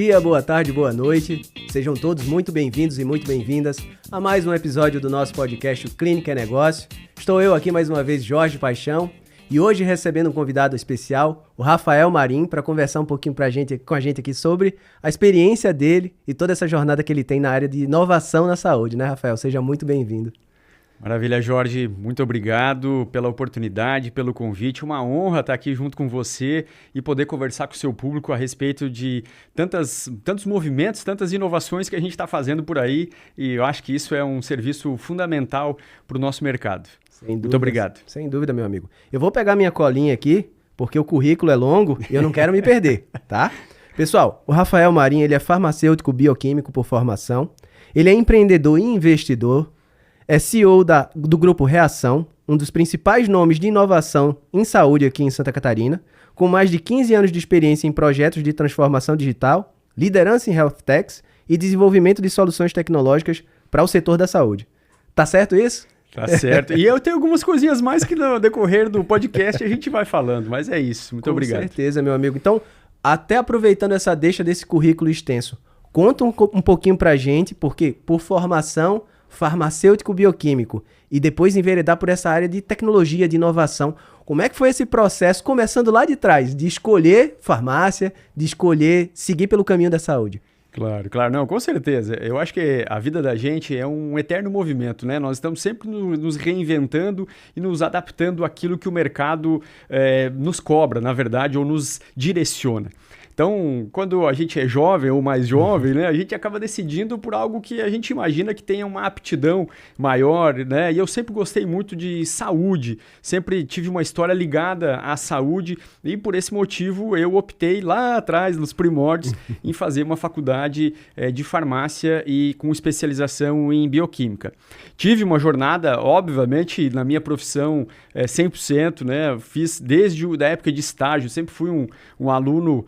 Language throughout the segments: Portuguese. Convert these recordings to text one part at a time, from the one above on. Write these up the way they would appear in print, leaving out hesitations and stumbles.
dia, boa tarde, boa noite. Sejam todos muito bem-vindos e muito bem-vindas a mais um episódio do nosso podcast Clínica é Negócio. Estou eu aqui mais uma vez, Jorge Paixão, e hoje recebendo um convidado especial, o Rafael Marim, para conversar um pouquinho com a gente aqui sobre a experiência dele e toda essa jornada que ele tem na área de inovação na saúde, né, Rafael? Seja muito bem-vindo. Maravilha, Jorge. Muito obrigado pela oportunidade, pelo convite. Uma honra estar aqui junto com você e poder conversar com o seu público a respeito de tantos movimentos, tantas inovações que a gente está fazendo por aí. E eu acho que isso é um serviço fundamental para o nosso mercado. Sem dúvida, muito obrigado. Sem dúvida, meu amigo. Eu vou pegar minha colinha aqui, porque o currículo é longo e eu não quero me perder, tá? Pessoal, o Rafael Marim, ele é farmacêutico bioquímico por formação. Ele é empreendedor e investidor. É CEO do Grupo Reação, um dos principais nomes de inovação em saúde aqui em Santa Catarina, com mais de 15 anos de experiência em projetos de transformação digital, liderança em health techs e desenvolvimento de soluções tecnológicas para o setor da saúde. Tá certo isso? Tá certo. E eu tenho algumas coisinhas mais que no decorrer do podcast a gente vai falando, mas é isso. Muito obrigado. Com certeza, meu amigo. Então, até aproveitando essa deixa desse currículo extenso, conta um pouquinho pra gente, porque por formação farmacêutico bioquímico e depois enveredar por essa área de tecnologia, de inovação. Como é que foi esse processo, começando lá de trás, de escolher farmácia, de escolher seguir pelo caminho da saúde? Claro, não, com certeza. Eu acho que a vida da gente é um eterno movimento, né? Nós estamos sempre nos reinventando e nos adaptando àquilo que o mercado nos cobra, na verdade, ou nos direciona. Então, quando a gente é jovem ou mais jovem, né, a gente acaba decidindo por algo que a gente imagina que tenha uma aptidão maior, né? E eu sempre gostei muito de saúde, sempre tive uma história ligada à saúde e por esse motivo eu optei lá atrás, nos primórdios, em fazer uma faculdade de farmácia e com especialização em bioquímica. Tive uma jornada, obviamente, na minha profissão 100%, né? Fiz desde a época de estágio, sempre fui um aluno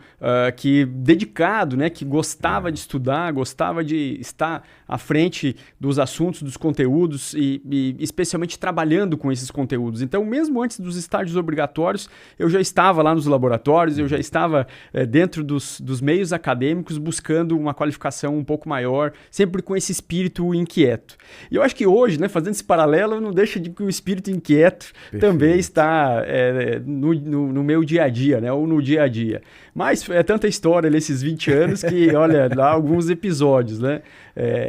que dedicado, né, que gostava de estudar, gostava de estar à frente dos assuntos, dos conteúdos e especialmente trabalhando com esses conteúdos. Então, mesmo antes dos estágios obrigatórios, eu já estava lá nos laboratórios, eu já estava dentro dos meios acadêmicos buscando uma qualificação um pouco maior, sempre com esse espírito inquieto. E eu acho que hoje, né, fazendo esse paralelo, não deixa de que o espírito inquieto também está no meu dia a dia, né, ou no dia a dia. Mas é tanta história nesses 20 anos que, olha, dá alguns episódios, né?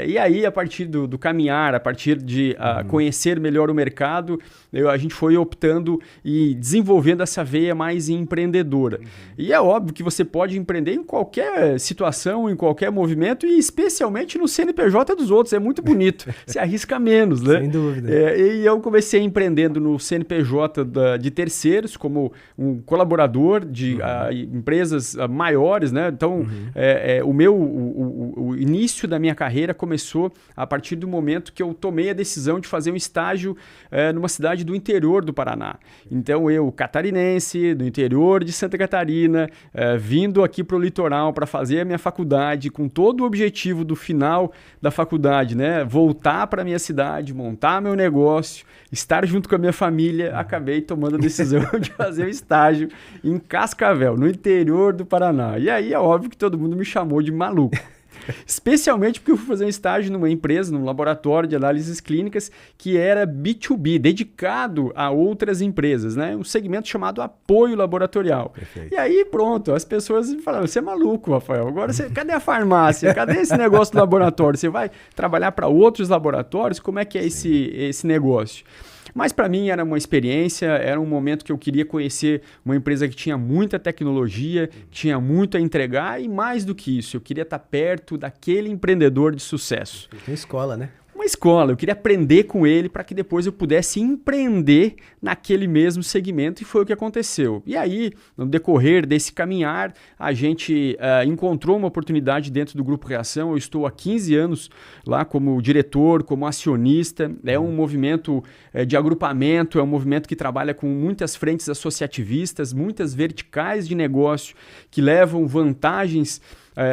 E aí, a partir do caminhar, a partir de conhecer melhor o mercado, a gente foi optando e desenvolvendo essa veia mais empreendedora. E é óbvio que você pode empreender em qualquer situação, em qualquer movimento e especialmente no CNPJ dos outros. É muito bonito. Você arrisca menos, né? Sem dúvida. E eu comecei empreendendo no CNPJ de terceiros, como um colaborador de empresas maiores, né? Então, o início da minha carreira começou a partir do momento que eu tomei a decisão de fazer um estágio numa cidade do interior do Paraná. Então, eu, catarinense, do interior de Santa Catarina, vindo aqui para o litoral para fazer a minha faculdade, com todo o objetivo do final da faculdade, né? Voltar para a minha cidade, montar meu negócio, estar junto com a minha família, acabei tomando a decisão de fazer o estágio em Cascavel, no interior do Paraná. E aí é óbvio que todo mundo me chamou de maluco. Especialmente porque eu fui fazer um estágio numa empresa, num laboratório de análises clínicas que era B2B, dedicado a outras empresas, né? Um segmento chamado apoio laboratorial. Perfeito. E aí pronto, as pessoas falaram, você é maluco, Rafael, agora cadê a farmácia? Cadê esse negócio do laboratório? Você vai trabalhar para outros laboratórios? Como é que é esse negócio? Mas para mim era uma experiência, era um momento que eu queria conhecer uma empresa que tinha muita tecnologia, que tinha muito a entregar e mais do que isso, eu queria estar perto daquele empreendedor de sucesso. Uma escola, né? Uma escola, eu queria aprender com ele para que depois eu pudesse empreender naquele mesmo segmento e foi o que aconteceu. E aí, no decorrer desse caminhar, a gente encontrou uma oportunidade dentro do Grupo Reação. Eu estou há 15 anos lá como diretor, como acionista. É um movimento de agrupamento, é um movimento que trabalha com muitas frentes associativistas, muitas verticais de negócio que levam vantagens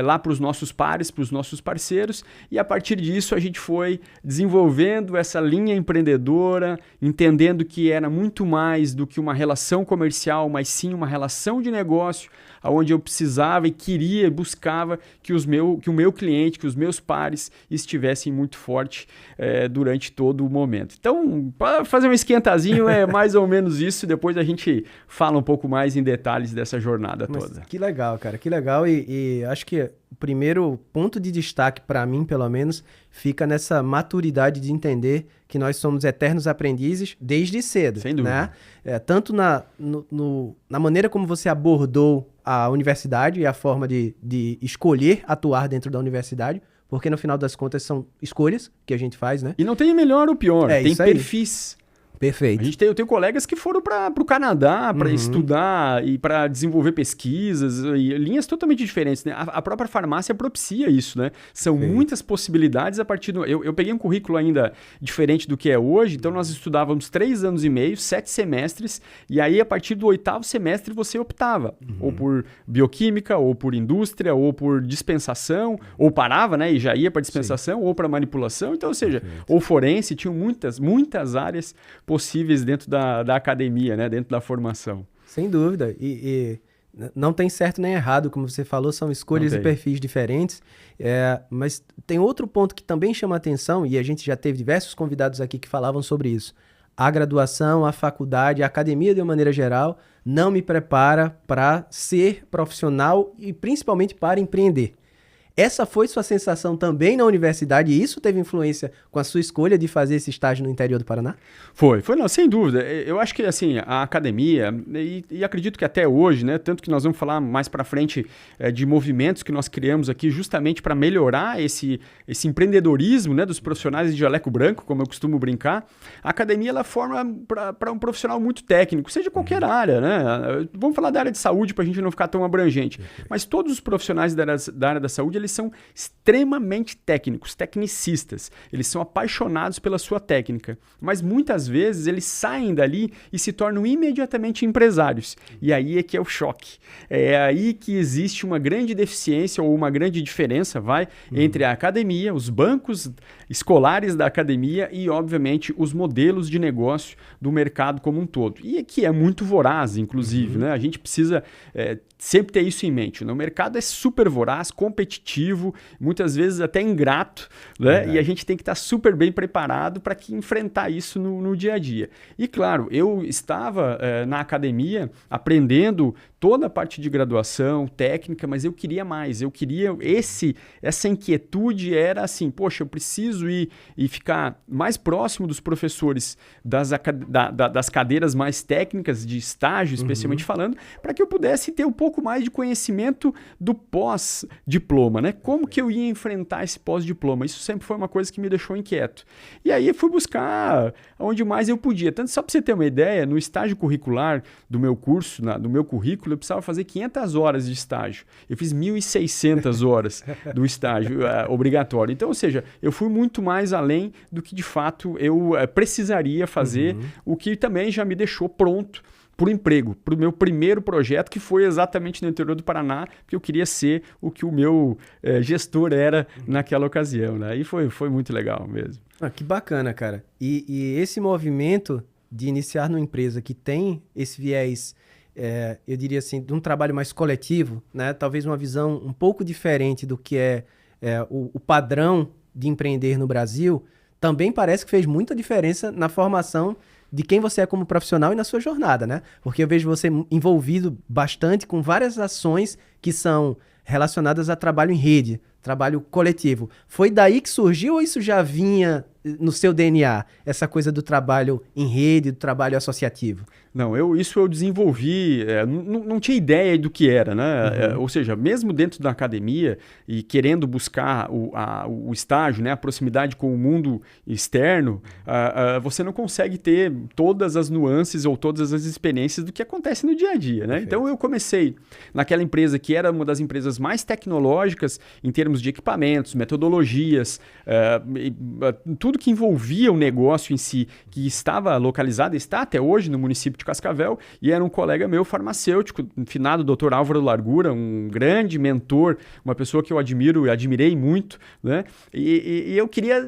lá para os nossos pares, para os nossos parceiros, e a partir disso a gente foi desenvolvendo essa linha empreendedora, entendendo que era muito mais do que uma relação comercial, mas sim uma relação de negócio, onde eu precisava e queria, buscava que o meu cliente, que os meus pares estivessem muito forte durante todo o momento. Então, para fazer um esquentazinho, é mais ou menos isso, depois a gente fala um pouco mais em detalhes dessa jornada toda. Que legal, cara, que legal, e acho que o primeiro ponto de destaque para mim, pelo menos, fica nessa maturidade de entender que nós somos eternos aprendizes desde cedo. Sem dúvida. Né? Tanto na maneira como você abordou a universidade e a forma de escolher atuar dentro da universidade, porque no final das contas são escolhas que a gente faz, né? E não tem melhor ou pior, tem isso aí. perfis. Perfeito. Eu tenho colegas que foram para o Canadá para estudar e para desenvolver pesquisas e linhas totalmente diferentes, né? A própria farmácia propicia isso, né? São muitas possibilidades a partir do... Eu peguei um currículo ainda diferente do que é hoje, então nós estudávamos 3 anos e meio, 7 semestres, e aí a partir do 8º semestre você optava, ou por bioquímica, ou por indústria, ou por dispensação, ou parava, né? E já ia para dispensação, ou para manipulação, então, ou seja, ou forense, tinham muitas áreas possíveis dentro da academia, né? Dentro da formação. Sem dúvida. E não tem certo nem errado, como você falou, são escolhas e perfis diferentes. Mas tem outro ponto que também chama atenção, e a gente já teve diversos convidados aqui que falavam sobre isso. A graduação, a faculdade, a academia de uma maneira geral, não me prepara para ser profissional e principalmente para empreender. Essa foi sua sensação também na universidade e isso teve influência com a sua escolha de fazer esse estágio no interior do Paraná? Foi não, sem dúvida. Eu acho que assim, a academia, e acredito que até hoje, né, tanto que nós vamos falar mais para frente de movimentos que nós criamos aqui justamente para melhorar esse empreendedorismo, né, dos profissionais de jaleco branco, como eu costumo brincar, a academia ela forma para um profissional muito técnico, seja qualquer área, né? Vamos falar da área de saúde para a gente não ficar tão abrangente, mas todos os profissionais da área da saúde, eles são extremamente técnicos, tecnicistas. Eles são apaixonados pela sua técnica. Mas muitas vezes eles saem dali e se tornam imediatamente empresários. E aí é que é o choque. É aí que existe uma grande deficiência ou uma grande diferença, entre a academia, os bancos escolares da academia e, obviamente, os modelos de negócio do mercado como um todo. E que é muito voraz, inclusive, né? A gente precisa sempre ter isso em mente, né? O mercado é super voraz, competitivo, muitas vezes até ingrato, né? E a gente tem que estar super bem preparado para enfrentar isso no dia a dia. E claro, eu estava na academia aprendendo toda a parte de graduação, técnica, mas eu queria mais, eu queria essa inquietude era assim, poxa, eu preciso ir e ficar mais próximo dos professores das cadeiras mais técnicas de estágio, especialmente falando, para que eu pudesse ter um pouco mais de conhecimento do pós-diploma, né? Como que eu ia enfrentar esse pós-diploma? Isso sempre foi uma coisa que me deixou inquieto. E aí eu fui buscar onde mais eu podia. Tanto só para você ter uma ideia, no estágio curricular do meu curso, do meu currículo, eu precisava fazer 500 horas de estágio. Eu fiz 1.600 horas do estágio obrigatório. Então, ou seja, eu fui muito mais além do que de fato eu precisaria fazer, o que também já me deixou pronto para o emprego, para o meu primeiro projeto, que foi exatamente no interior do Paraná, porque eu queria ser o que o meu gestor era naquela ocasião, né? E foi muito legal mesmo. Que bacana, cara. E esse movimento de iniciar numa empresa que tem esse viés, eu diria assim, de um trabalho mais coletivo, né? Talvez uma visão um pouco diferente do que o padrão de empreender no Brasil, também parece que fez muita diferença na formação de quem você é como profissional e na sua jornada, né? Porque eu vejo você envolvido bastante com várias ações que são relacionadas a trabalho em rede, trabalho coletivo. Foi daí que surgiu ou isso já vinha no seu DNA, essa coisa do trabalho em rede, do trabalho associativo? Não, isso eu desenvolvi, não tinha ideia do que era, né? Ou seja, mesmo dentro da academia e querendo buscar o estágio, né? A proximidade com o mundo externo, você não consegue ter todas as nuances ou todas as experiências do que acontece no dia a dia, né? Então eu comecei naquela empresa que era uma das empresas mais tecnológicas em termos de equipamentos, metodologias, tudo tudo que envolvia o negócio em si, que estava localizado, está até hoje no município de Cascavel, e era um colega meu farmacêutico, finado Dr. Álvaro Largura, um grande mentor, uma pessoa que eu admiro e admirei muito, né? E eu queria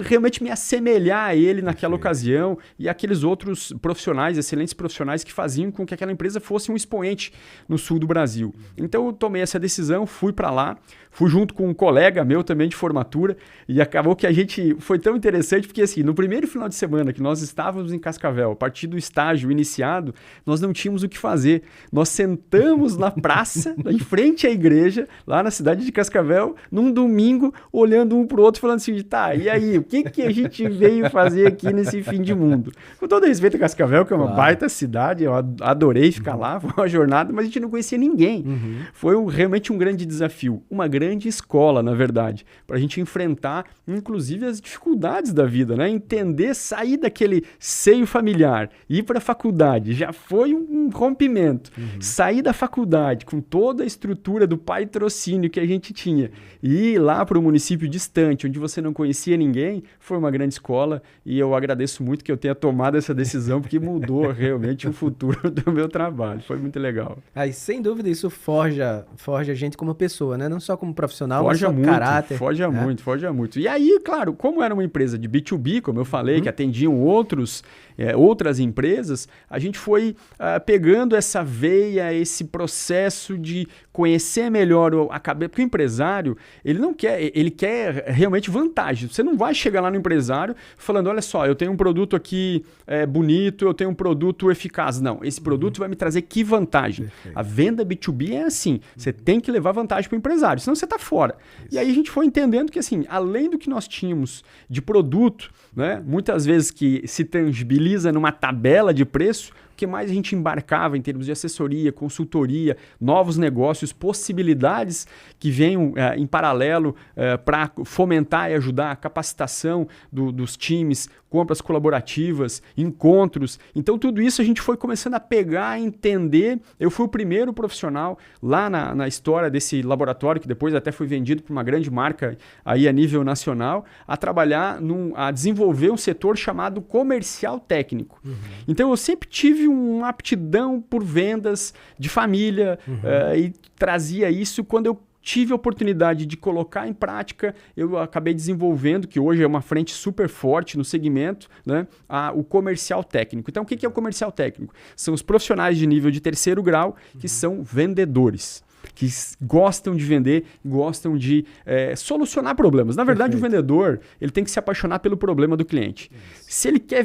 realmente me assemelhar a ele naquela ocasião e aqueles outros profissionais, excelentes profissionais que faziam com que aquela empresa fosse um expoente no sul do Brasil. Então eu tomei essa decisão, fui para lá, fui junto com um colega meu também de formatura e acabou que a gente foi tão interessante porque assim, no primeiro final de semana que nós estávamos em Cascavel, a partir do estágio iniciado, nós não tínhamos o que fazer. Nós sentamos na praça, em frente à igreja, lá na cidade de Cascavel, num domingo, olhando um para o outro, falando assim, tá, e aí, o que a gente veio fazer aqui nesse fim de mundo? Com todo respeito a Cascavel, que é uma baita cidade, eu adorei ficar lá, foi uma jornada, mas a gente não conhecia ninguém. Foi realmente um grande desafio, uma grande escola, na verdade, para a gente enfrentar, inclusive, as dificuldades da vida, né? Entender, sair daquele seio familiar, ir para a faculdade, já foi um rompimento. Sair da faculdade com toda a estrutura do patrocínio que a gente tinha e ir lá para o município distante, onde você não conhecia ninguém, foi uma grande escola e eu agradeço muito que eu tenha tomado essa decisão, porque mudou realmente o futuro do meu trabalho. Foi muito legal. Aí, sem dúvida, isso forja a gente como pessoa, né? Não só como profissional, Forja mas muito, caráter. forja muito. E aí, claro, como era uma empresa de B2B, como eu falei, que atendiam outras empresas, a gente foi pegando essa veia, esse processo de conhecer melhor porque o empresário, ele quer realmente vantagem. Você não vai chegar lá no empresário falando, olha só, eu tenho um produto aqui bonito, eu tenho um produto eficaz. Não, esse produto vai me trazer que vantagem? Perfeito. A venda B2B é assim, você tem que levar vantagem para o empresário, senão você está fora. Isso. E aí a gente foi entendendo que, assim, além do que nós tínhamos de produto, né, muitas vezes que se tangibiliza numa tabela de preço, o que mais a gente embarcava em termos de assessoria, consultoria, novos negócios, possibilidades que venham em paralelo para fomentar e ajudar a capacitação dos times, compras colaborativas, encontros. Então tudo isso a gente foi começando a pegar, entender. Eu fui o primeiro profissional lá na história desse laboratório, que depois até foi vendido para uma grande marca aí a nível nacional, a trabalhar, a desenvolver um setor chamado comercial técnico. Então eu sempre tive uma aptidão por vendas de família e trazia isso quando eu tive a oportunidade de colocar em prática, eu acabei desenvolvendo, que hoje é uma frente super forte no segmento, né, o comercial técnico. Então, o que é o comercial técnico? São os profissionais de nível de 3º grau que são vendedores, que gostam de vender, gostam de solucionar problemas. Na verdade, Perfeito. O vendedor ele tem que se apaixonar pelo problema do cliente. Isso. Se ele quer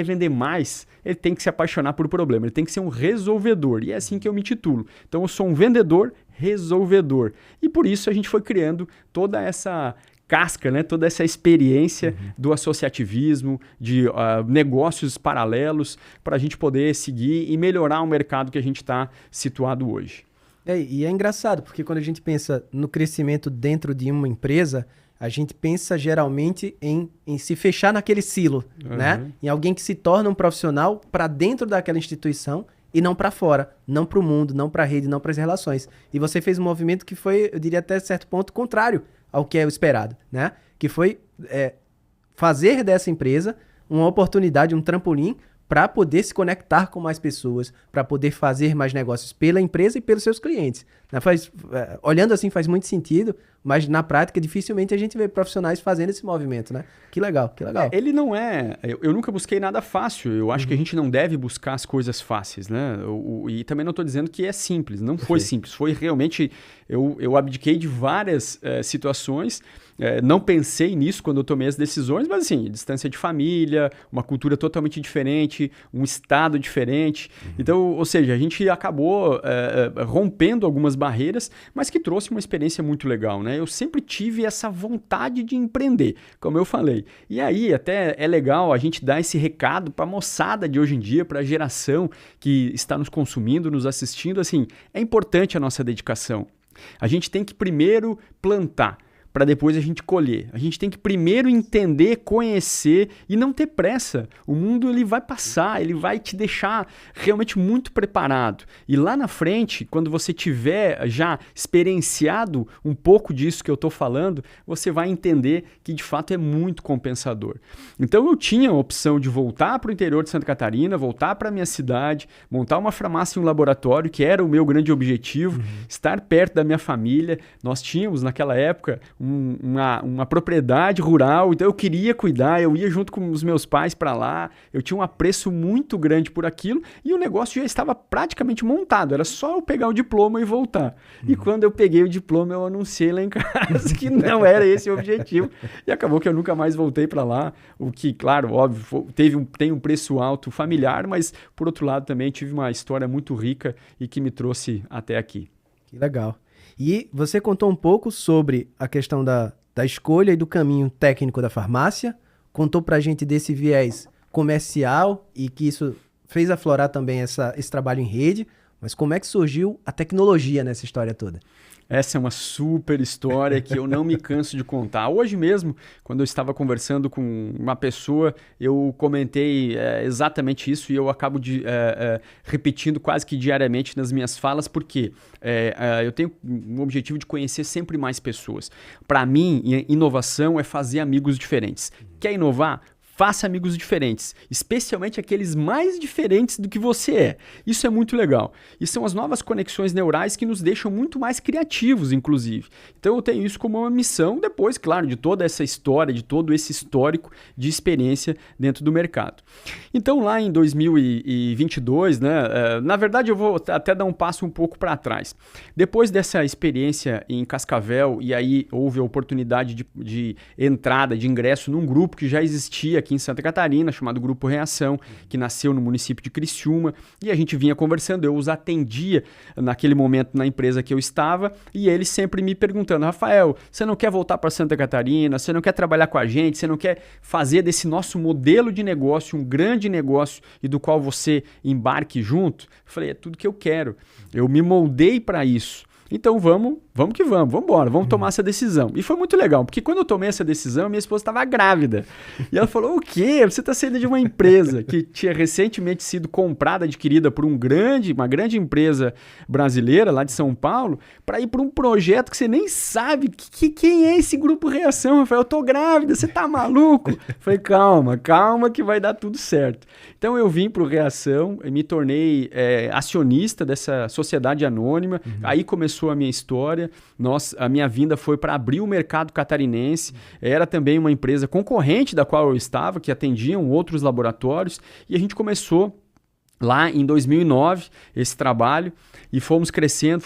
vender mais, ele tem que se apaixonar por problema, ele tem que ser um resolvedor. E é assim que eu me titulo. Então, eu sou um vendedor resolvedor. E por isso a gente foi criando toda essa casca, né? Toda essa experiência do associativismo, de negócios paralelos, para a gente poder seguir e melhorar o mercado que a gente está situado hoje. E é engraçado, porque quando a gente pensa no crescimento dentro de uma empresa, a gente pensa geralmente em se fechar naquele silo, né? Em alguém que se torna um profissional para dentro daquela instituição e não para fora, não para o mundo, não para a rede, não para as relações. E você fez um movimento que foi, eu diria até certo ponto, contrário ao que é o esperado, né? Que foi fazer dessa empresa uma oportunidade, um trampolim para poder se conectar com mais pessoas, para poder fazer mais negócios pela empresa e pelos seus clientes. Né? Olhando assim faz muito sentido, mas na prática dificilmente a gente vê profissionais fazendo esse movimento, né? Que legal, que legal. Ele não é... Eu nunca busquei nada fácil. Eu acho que a gente não deve buscar as coisas fáceis, né? E também não estou dizendo que é simples. Não foi simples. Foi realmente... Eu abdiquei de várias situações. Não pensei nisso quando eu tomei as decisões, mas assim, distância de família, uma cultura totalmente diferente, um estado diferente. Então, ou seja, a gente acabou rompendo algumas barreiras, mas que trouxe uma experiência muito legal, né? Eu sempre tive essa vontade de empreender, como eu falei. E aí até é legal a gente dar esse recado para a moçada de hoje em dia, para a geração que está nos consumindo, nos assistindo. Assim, é importante a nossa dedicação. A gente tem que primeiro plantar. para depois a gente colher. A gente tem que primeiro entender, conhecer e não ter pressa. O mundo ele vai passar, ele vai te deixar realmente muito preparado. E lá na frente, quando você tiver já experienciado um pouco disso que eu estou falando, você vai entender que de fato é muito compensador. Então eu tinha a opção de voltar para o interior de Santa Catarina, voltar para a minha cidade, montar uma farmácia e um laboratório, que era o meu grande objetivo, estar perto da minha família. Nós tínhamos naquela época uma propriedade rural, então eu queria cuidar, eu ia junto com os meus pais para lá, eu tinha um apreço muito grande por aquilo e o negócio já estava praticamente montado, era só eu pegar o diploma e voltar. E quando eu peguei o diploma, eu anunciei lá em casa que não era esse o objetivo e acabou que eu nunca mais voltei para lá, o que, claro, óbvio, tem um preço alto familiar, mas por outro lado também tive uma história muito rica e que me trouxe até aqui. Que legal. E você contou um pouco sobre a questão da escolha e do caminho técnico da farmácia, contou pra gente desse viés comercial e que isso fez aflorar também esse trabalho em rede, mas como é que surgiu a tecnologia nessa história toda? Essa é uma super história que eu não me canso de contar. Hoje mesmo, quando eu estava conversando com uma pessoa, eu comentei exatamente isso e eu acabo repetindo quase que diariamente nas minhas falas, porque eu tenho um objetivo de conhecer sempre mais pessoas. Para mim, inovação é fazer amigos diferentes. Quer inovar? Faça amigos diferentes, especialmente aqueles mais diferentes do que você é. Isso é muito legal. E são as novas conexões neurais que nos deixam muito mais criativos, inclusive. Então eu tenho isso como uma missão, depois, claro, de toda essa história, de todo esse histórico de experiência dentro do mercado. Então lá em 2022, né, na verdade eu vou até dar um passo um pouco para trás. Depois dessa experiência em Cascavel, e aí houve a oportunidade de entrada, de ingresso num grupo que já existia aqui em Santa Catarina, chamado Grupo Reação, que nasceu no município de Criciúma, e a gente vinha conversando, eu os atendia naquele momento na empresa que eu estava, e eles sempre me perguntando, Rafael, você não quer voltar para Santa Catarina, você não quer trabalhar com a gente, você não quer fazer desse nosso modelo de negócio um grande negócio e do qual você embarque junto? Eu falei, é tudo que eu quero, eu me moldei para isso. Então vamos que vamos embora, vamos tomar essa decisão. E foi muito legal, porque quando eu tomei essa decisão, minha esposa estava grávida. E ela falou, o quê? Você está saindo de uma empresa que tinha recentemente sido comprada, adquirida por uma grande empresa brasileira lá de São Paulo, para ir para um projeto que você nem sabe quem é esse Grupo Reação, Rafael. Eu tô grávida, você tá maluco? Eu falei, calma que vai dar tudo certo. Então eu vim para o Reação, me tornei acionista dessa sociedade anônima, aí começou a minha história. A minha vinda foi para abrir o mercado catarinense, era também uma empresa concorrente da qual eu estava, que atendiam outros laboratórios, e a gente começou lá em 2009 esse trabalho e fomos crescendo.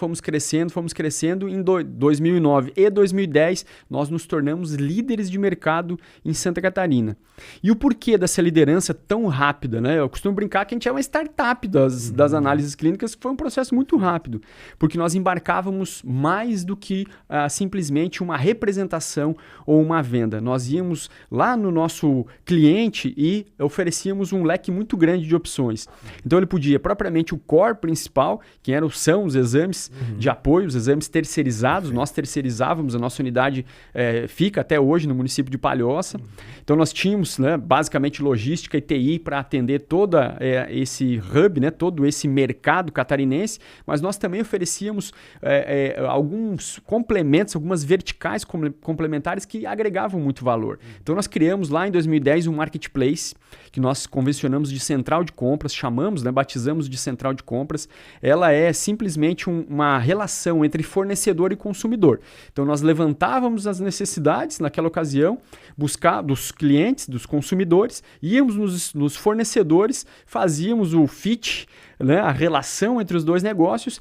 Em 2009 e 2010 nós nos tornamos líderes de mercado em Santa Catarina. E o porquê dessa liderança tão rápida, né? Eu costumo brincar que a gente é uma startup das análises clínicas, que foi um processo muito rápido, porque nós embarcávamos mais do que simplesmente uma representação ou uma venda. Nós íamos lá no nosso cliente e oferecíamos um leque muito grande de opções. Então ele podia propriamente o core principal, que são os exames de apoio, os exames terceirizados. Nós terceirizávamos, a nossa unidade fica até hoje no município de Palhoça. Então nós tínhamos, né, basicamente logística e TI para atender todo esse hub, né, todo esse mercado catarinense, mas nós também oferecíamos alguns complementos, algumas verticais complementares que agregavam muito valor. Então nós criamos lá em 2010 um marketplace que nós convencionamos de central de compras, batizamos de central de compras. Ela é simplesmente uma relação entre fornecedor e consumidor. Então nós levantávamos as necessidades naquela ocasião, buscar dos clientes, dos consumidores, íamos nos fornecedores, fazíamos o fit, né, a relação entre os dois negócios,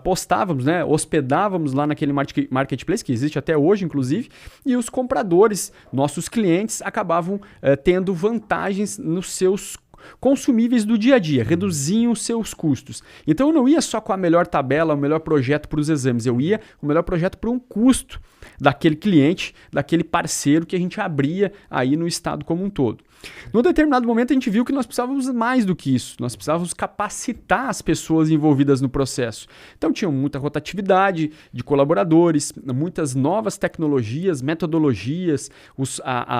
postávamos, né, hospedávamos lá naquele marketplace, que existe até hoje, inclusive, e os compradores, nossos clientes, acabavam tendo vantagens nos seus consumíveis do dia a dia, reduziam os seus custos. Então eu não ia só com a melhor tabela, o melhor projeto para os exames, eu ia com o melhor projeto para um custo daquele cliente, daquele parceiro que a gente abria aí no estado como um todo. Num determinado momento a gente viu que nós precisávamos mais do que isso. Nós precisávamos capacitar as pessoas envolvidas no processo. Então tinha muita rotatividade de colaboradores, muitas novas tecnologias, metodologias,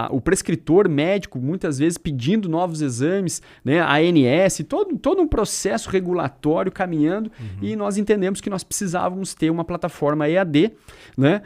o prescritor médico muitas vezes pedindo novos exames, né, a ANS, todo um processo regulatório caminhando, e nós entendemos que nós precisávamos ter uma plataforma EAD, né,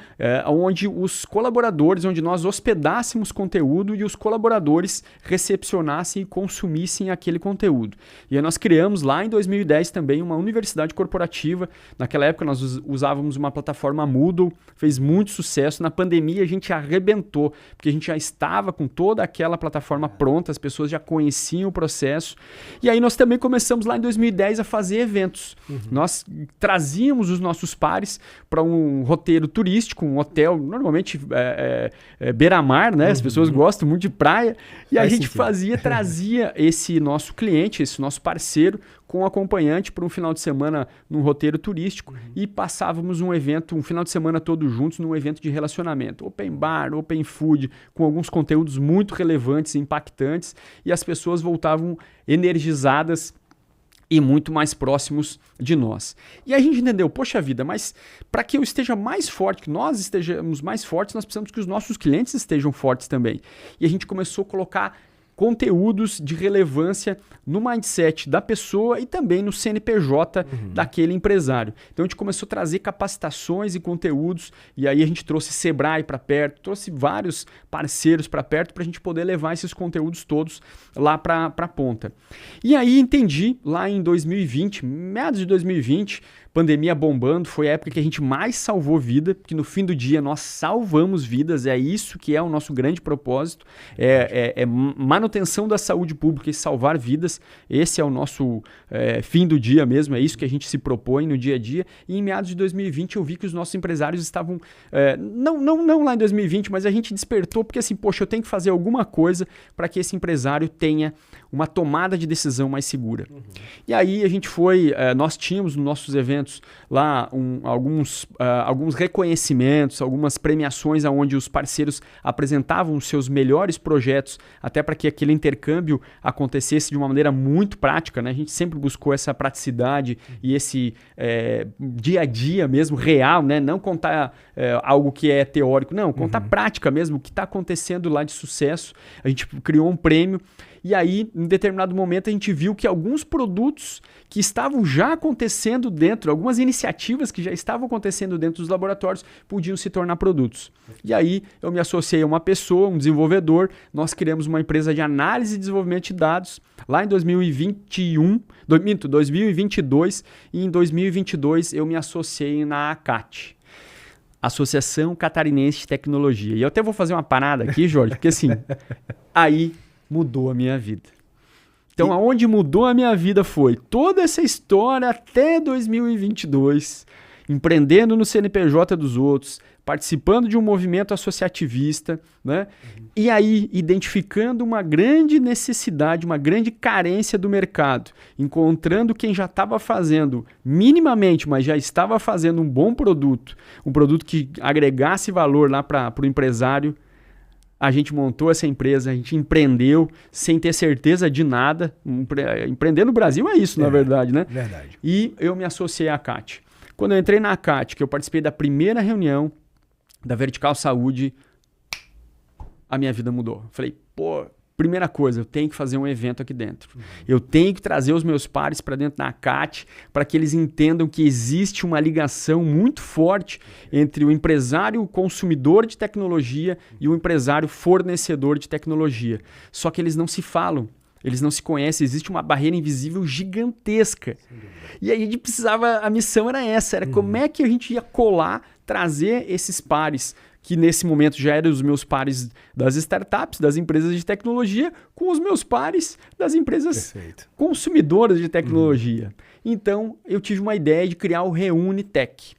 onde os colaboradores, onde nós hospedássemos conteúdo e os colaboradores recepcionassem e consumissem aquele conteúdo. E aí nós criamos lá em 2010 também uma universidade corporativa. Naquela época nós usávamos uma plataforma Moodle, fez muito sucesso. Na pandemia a gente arrebentou, porque a gente já estava com toda aquela plataforma pronta, as pessoas já conheciam o processo. E aí nós também começamos lá em 2010 a fazer eventos. Nós trazíamos os nossos pares para um roteiro turístico, um hotel, normalmente beira-mar, né? As pessoas gostam muito de praia. E a gente trazia esse nosso cliente, esse nosso parceiro, com um acompanhante para um final de semana num roteiro turístico, e passávamos um evento, um final de semana todos juntos, num evento de relacionamento. Open bar, open food, com alguns conteúdos muito relevantes e impactantes, e as pessoas voltavam energizadas e muito mais próximos de nós. E a gente entendeu, poxa vida, mas para que eu esteja mais forte, que nós estejamos mais fortes, nós precisamos que os nossos clientes estejam fortes também. E a gente começou a colocar conteúdos de relevância no mindset da pessoa e também no CNPJ daquele empresário. Então a gente começou a trazer capacitações e conteúdos, e aí a gente trouxe Sebrae para perto, trouxe vários parceiros para perto para a gente poder levar esses conteúdos todos lá para a ponta. E aí entendi, lá em 2020, meados de 2020, pandemia bombando, foi a época que a gente mais salvou vida, porque no fim do dia nós salvamos vidas, é isso que é o nosso grande propósito, é manutenção da saúde pública e salvar vidas, esse é o nosso fim do dia mesmo, é isso que a gente se propõe no dia a dia. E em meados de 2020 eu vi que os nossos empresários estavam, não lá em 2020, mas a gente despertou, porque assim, poxa, eu tenho que fazer alguma coisa para que esse empresário tenha uma tomada de decisão mais segura. E aí a gente nós tínhamos nos nossos eventos lá alguns reconhecimentos, algumas premiações onde os parceiros apresentavam os seus melhores projetos, até para que aquele intercâmbio acontecesse de uma maneira muito prática, né? A gente sempre buscou essa praticidade e esse dia a dia mesmo, real, né? Não contar algo que é teórico, não, contar prática mesmo, o que está acontecendo lá de sucesso. A gente criou um prêmio. E aí, em determinado momento, a gente viu que alguns produtos que estavam já acontecendo dentro, algumas iniciativas que já estavam acontecendo dentro dos laboratórios, podiam se tornar produtos. E aí, eu me associei a uma pessoa, um desenvolvedor, nós criamos uma empresa de análise e desenvolvimento de dados, lá em 2022, e em 2022 eu me associei na ACAT. Associação Catarinense de Tecnologia. E eu até vou fazer uma parada aqui, Jorge, porque assim, aí mudou a minha vida. Então, aonde mudou a minha vida foi toda essa história até 2022, empreendendo no CNPJ dos outros, participando de um movimento associativista, né? E aí identificando uma grande necessidade, uma grande carência do mercado, encontrando quem já estava fazendo minimamente, mas já estava fazendo um bom produto, um produto que agregasse valor lá para o empresário. A gente montou essa empresa, a gente empreendeu sem ter certeza de nada. Empreender no Brasil é isso, na verdade, né? Verdade. E eu me associei à CAT. Quando eu entrei na CAT, que eu participei da primeira reunião da Vertical Saúde, a minha vida mudou. Falei, primeira coisa, eu tenho que fazer um evento aqui dentro. Eu tenho que trazer os meus pares para dentro da CAT, para que eles entendam que existe uma ligação muito forte entre o empresário consumidor de tecnologia e o empresário fornecedor de tecnologia. Só que eles não se falam. Eles não se conhecem, existe uma barreira invisível gigantesca. E aí a missão era essa, era como é que a gente ia colar, trazer esses pares, que nesse momento já eram os meus pares das startups, das empresas de tecnologia, com os meus pares das empresas consumidoras de tecnologia. Então, eu tive uma ideia de criar o ReúneTech.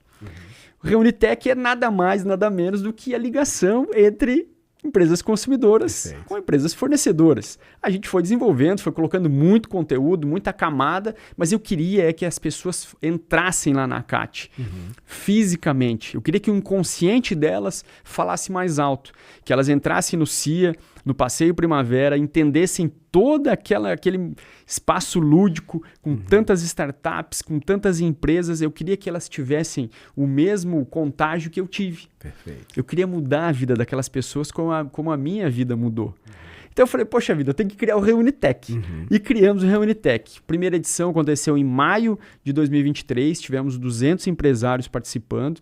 O ReúneTech é nada mais, nada menos do que a ligação entre empresas consumidoras com empresas fornecedoras. A gente foi desenvolvendo, foi colocando muito conteúdo, muita camada, mas eu queria que as pessoas entrassem lá na CAT, fisicamente. Eu queria que o inconsciente delas falasse mais alto, que elas entrassem no CIA, no Passeio Primavera entendessem todo aquele espaço lúdico, com tantas startups, com tantas empresas. Eu queria que elas tivessem o mesmo contágio que eu tive. Perfeito. Eu queria mudar a vida daquelas pessoas como a minha vida mudou. Então eu falei, poxa vida, eu tenho que criar o Reunitec. E criamos o Reunitec. Primeira edição aconteceu em maio de 2023, tivemos 200 empresários participando.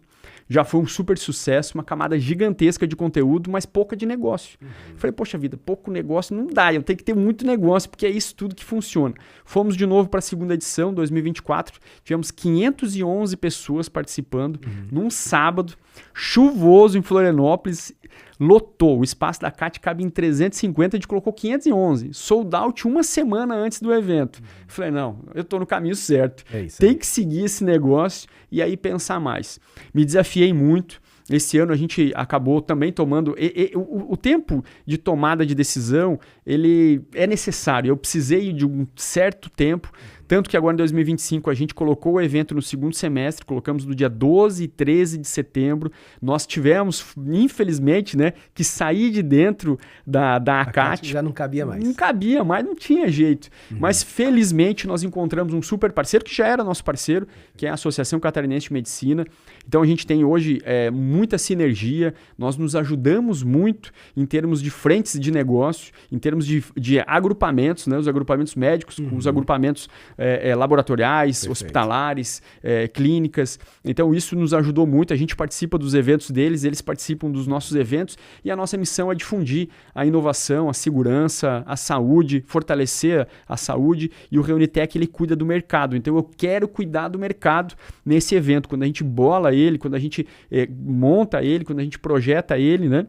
Já foi um super sucesso, uma camada gigantesca de conteúdo, mas pouca de negócio. Falei, poxa vida, pouco negócio não dá, eu tenho que ter muito negócio, porque é isso tudo que funciona. Fomos de novo para a segunda edição, 2024, tivemos 511 pessoas participando, num sábado, chuvoso em Florianópolis, lotou. O espaço da CAT cabe em 350, a gente colocou 511. Sold out uma semana antes do evento. Falei, não, eu estou no caminho certo. Tem que seguir esse negócio e aí pensar mais. Me desafiei muito. Esse ano a gente acabou também tomando... O tempo de tomada de decisão, ele é necessário. Eu precisei de um certo tempo, tanto que agora em 2025 a gente colocou o evento no segundo semestre, colocamos no dia 12 e 13 de setembro. Nós tivemos, infelizmente, né, que sair de dentro da ACAT. Já não cabia mais. Não cabia mais, não tinha jeito. Mas felizmente nós encontramos um super parceiro, que já era nosso parceiro, que é a Associação Catarinense de Medicina. Então a gente tem hoje muita sinergia, nós nos ajudamos muito em termos de frentes de negócio, em termos de agrupamentos, né, os agrupamentos médicos, com os agrupamentos laboratoriais, Perfeito. Hospitalares, clínicas. Então isso nos ajudou muito, a gente participa dos eventos deles, eles participam dos nossos eventos e a nossa missão é difundir a inovação, a segurança, a saúde, fortalecer a saúde, e o Reunitec ele cuida do mercado. Então eu quero cuidar do mercado nesse evento, quando a gente bola ele, quando a gente monta ele, quando a gente projeta ele, né?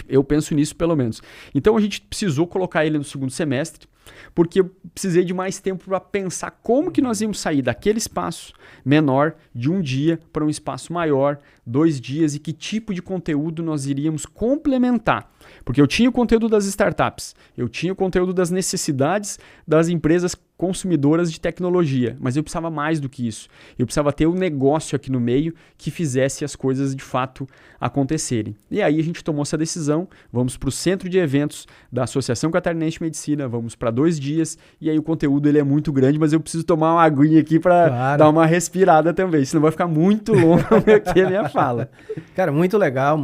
Eu penso nisso pelo menos. Então a gente precisou colocar ele no segundo semestre, porque eu precisei de mais tempo para pensar como que nós íamos sair daquele espaço menor de um dia para um espaço maior, 2 dias, e que tipo de conteúdo nós iríamos complementar. Porque eu tinha o conteúdo das startups, eu tinha o conteúdo das necessidades das empresas consumidoras de tecnologia, mas eu precisava mais do que isso. Eu precisava ter um negócio aqui no meio que fizesse as coisas de fato acontecerem. E aí a gente tomou essa decisão, vamos para o centro de eventos da Associação Catarinense de Medicina, vamos para 2 dias, e aí o conteúdo ele é muito grande, mas eu preciso tomar uma aguinha aqui para dar uma respirada também, senão vai ficar muito longo aqui a minha fala. Cara, muito legal,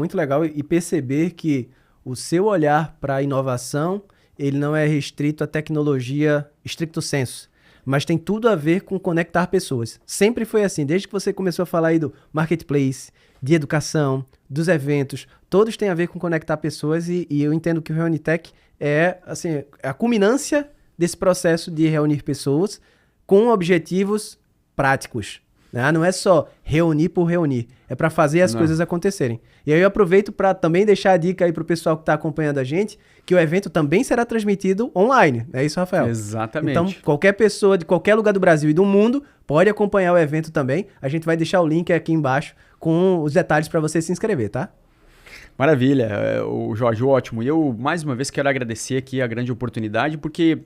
e perceber que o seu olhar para a inovação, ele não é restrito à tecnologia stricto sensu, mas tem tudo a ver com conectar pessoas. Sempre foi assim, desde que você começou a falar aí do marketplace, de educação, dos eventos, todos têm a ver com conectar pessoas, e eu entendo que o Reunitec é assim, a culminância desse processo de reunir pessoas com objetivos práticos. Não é só reunir por reunir, é para fazer as coisas acontecerem. E aí eu aproveito para também deixar a dica aí para o pessoal que está acompanhando a gente, que o evento também será transmitido online. É isso, Rafael? Exatamente. Então, qualquer pessoa de qualquer lugar do Brasil e do mundo pode acompanhar o evento também. A gente vai deixar o link aqui embaixo com os detalhes para você se inscrever, tá? Maravilha, o Jorge, ótimo. E eu, mais uma vez, quero agradecer aqui a grande oportunidade, porque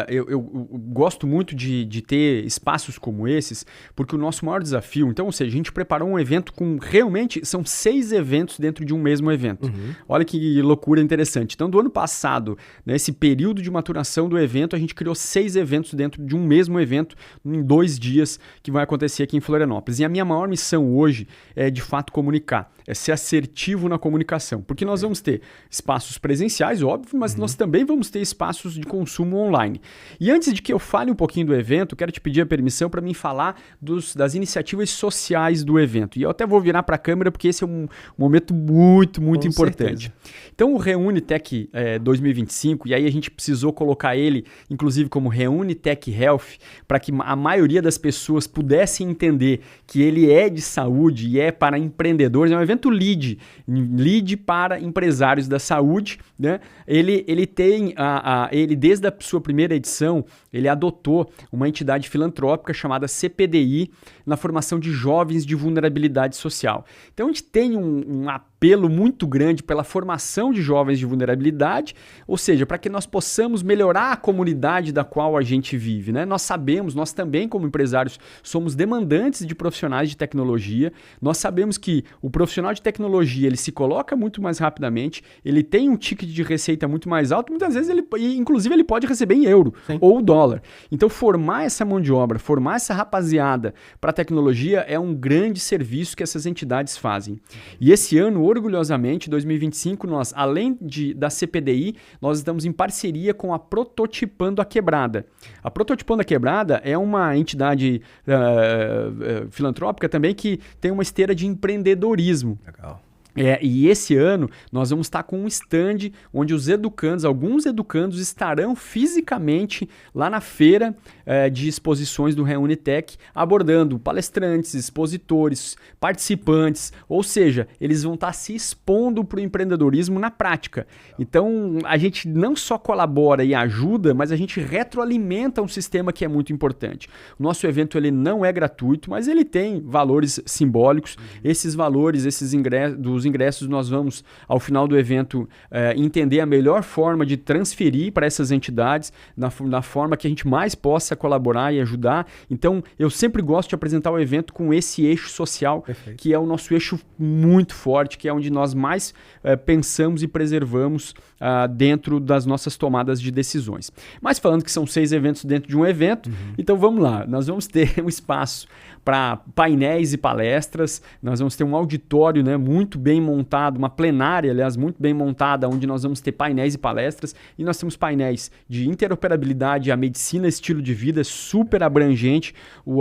eu gosto muito de ter espaços como esses, porque o nosso maior desafio, então, ou seja, a gente preparou um evento com, realmente, são 6 eventos dentro de um mesmo evento. Olha que loucura interessante. Então, do ano passado, nesse período de maturação do evento, a gente criou 6 eventos dentro de um mesmo evento, em 2 dias, que vai acontecer aqui em Florianópolis. E a minha maior missão hoje é, de fato, comunicar, é ser assertivo na comunicação. Porque nós vamos ter espaços presenciais, óbvio, mas nós também vamos ter espaços de consumo online. E antes de que eu fale um pouquinho do evento, quero te pedir a permissão para mim falar das iniciativas sociais do evento. E eu até vou virar para a câmera, porque esse é um momento muito importante. Certeza. Então, o Reunitec 2025, e aí a gente precisou colocar ele, inclusive, como Reunitec Health, para que a maioria das pessoas pudessem entender que ele é de saúde e é para empreendedores. É um evento lead para empresários da saúde, né? Ele tem, ele desde a sua primeira edição, ele adotou uma entidade filantrópica chamada CPDI na formação de jovens de vulnerabilidade social. Então a gente tem apelo muito grande pela formação de jovens de vulnerabilidade, ou seja, para que nós possamos melhorar a comunidade da qual a gente vive, né? Nós sabemos, nós também como empresários somos demandantes de profissionais de tecnologia, nós sabemos que o profissional de tecnologia ele se coloca muito mais rapidamente, ele tem um ticket de receita muito mais alto, muitas vezes inclusive ele pode receber em euro ou dólar. Então formar essa mão de obra, formar essa rapaziada para a tecnologia é um grande serviço que essas entidades fazem. E esse ano, orgulhosamente, 2025, nós, além da CPDI, nós estamos em parceria com a Prototipando a Quebrada. A Prototipando a Quebrada é uma entidade filantrópica também que tem uma esteira de empreendedorismo. Legal. E esse ano nós vamos estar com um stand onde alguns educandos estarão fisicamente lá na feira de exposições do Reunitec, abordando palestrantes, expositores, participantes, ou seja, eles vão estar se expondo para o empreendedorismo na prática. Então a gente não só colabora e ajuda, mas a gente retroalimenta um sistema que é muito importante. O nosso evento ele não é gratuito, mas ele tem valores simbólicos. Esses valores, dos ingressos, nós vamos, ao final do evento, entender a melhor forma de transferir para essas entidades, na forma que a gente mais possa colaborar e ajudar. Então, eu sempre gosto de apresentar o evento com esse eixo social, perfeito, que é o nosso eixo muito forte, que é onde nós mais pensamos e preservamos dentro das nossas tomadas de decisões. Mas falando que são 6 eventos dentro de um evento, então vamos lá, nós vamos ter um espaço para painéis e palestras, nós vamos ter um auditório, né, muito bem montado, uma plenária, aliás, muito bem montada, onde nós vamos ter painéis e palestras, e nós temos painéis de interoperabilidade, a medicina, estilo de vida, super abrangente,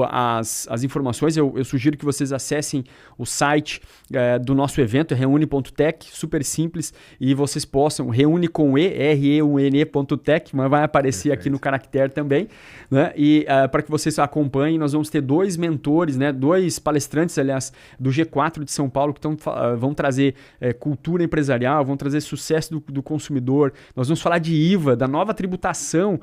as informações, eu sugiro que vocês acessem o site do nosso evento, reune.tech, super simples, e vocês possam, reúne com reune.tech, mas vai aparecer perfeito aqui no caractere também, né, e para que vocês acompanhem, nós vamos ter 2 mentores, né, 2 palestrantes, aliás, do G4 de São Paulo, que vão trazer cultura empresarial, vão trazer sucesso do consumidor. Nós vamos falar de IVA, da nova tributação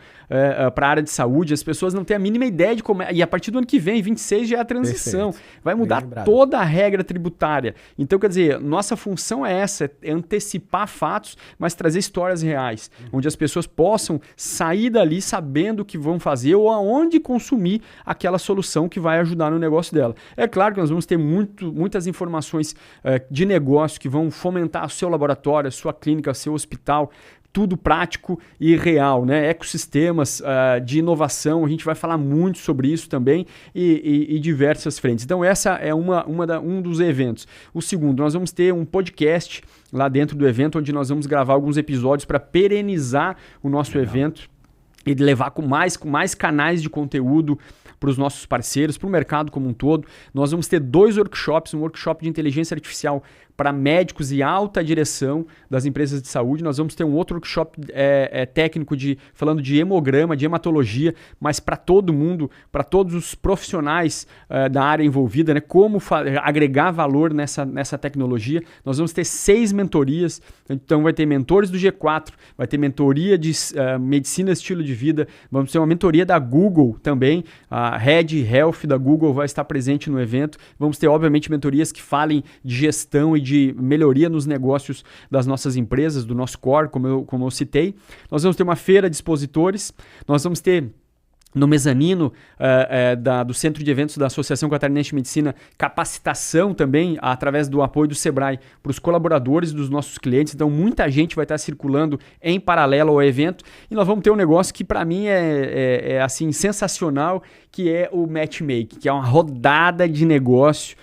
para a área de saúde. As pessoas não têm a mínima ideia de como é. E a partir do ano que vem, 26, já é a transição. Perfeito. Vai mudar toda a regra tributária. Então, quer dizer, nossa função é essa, é antecipar fatos, mas trazer histórias reais, onde as pessoas possam sair dali sabendo o que vão fazer ou aonde consumir aquela solução que vai ajudar no negócio dela. É claro que nós vamos ter muitas informações de negócio que vão fomentar o seu laboratório, a sua clínica, o seu hospital, tudo prático e real, né? Ecossistemas de inovação, a gente vai falar muito sobre isso também e diversas frentes. Então essa é um dos eventos. O segundo, nós vamos ter um podcast lá dentro do evento, onde nós vamos gravar alguns episódios para perenizar o nosso evento e levar com mais canais de conteúdo para os nossos parceiros, para o mercado como um todo. Nós vamos ter 2 workshops, um workshop de inteligência artificial para médicos e alta direção das empresas de saúde. Nós vamos ter um outro workshop técnico falando de hemograma, de hematologia, mas para todo mundo, para todos os profissionais da área envolvida, né? Como agregar valor nessa tecnologia. Nós vamos ter 6 mentorias, então vai ter mentores do G4, vai ter mentoria de medicina, estilo de vida, vamos ter uma mentoria da Google também, a Head Health da Google vai estar presente no evento. Vamos ter, obviamente, mentorias que falem de gestão e de melhoria nos negócios das nossas empresas, do nosso core, como eu citei. Nós vamos ter uma feira de expositores, nós vamos ter no mezanino do Centro de Eventos da Associação Catarinense de Medicina, capacitação também através do apoio do Sebrae para os colaboradores dos nossos clientes. Então, muita gente vai estar circulando em paralelo ao evento. E nós vamos ter um negócio que, para mim, é assim, sensacional, que é o Matchmake, que é uma rodada de negócio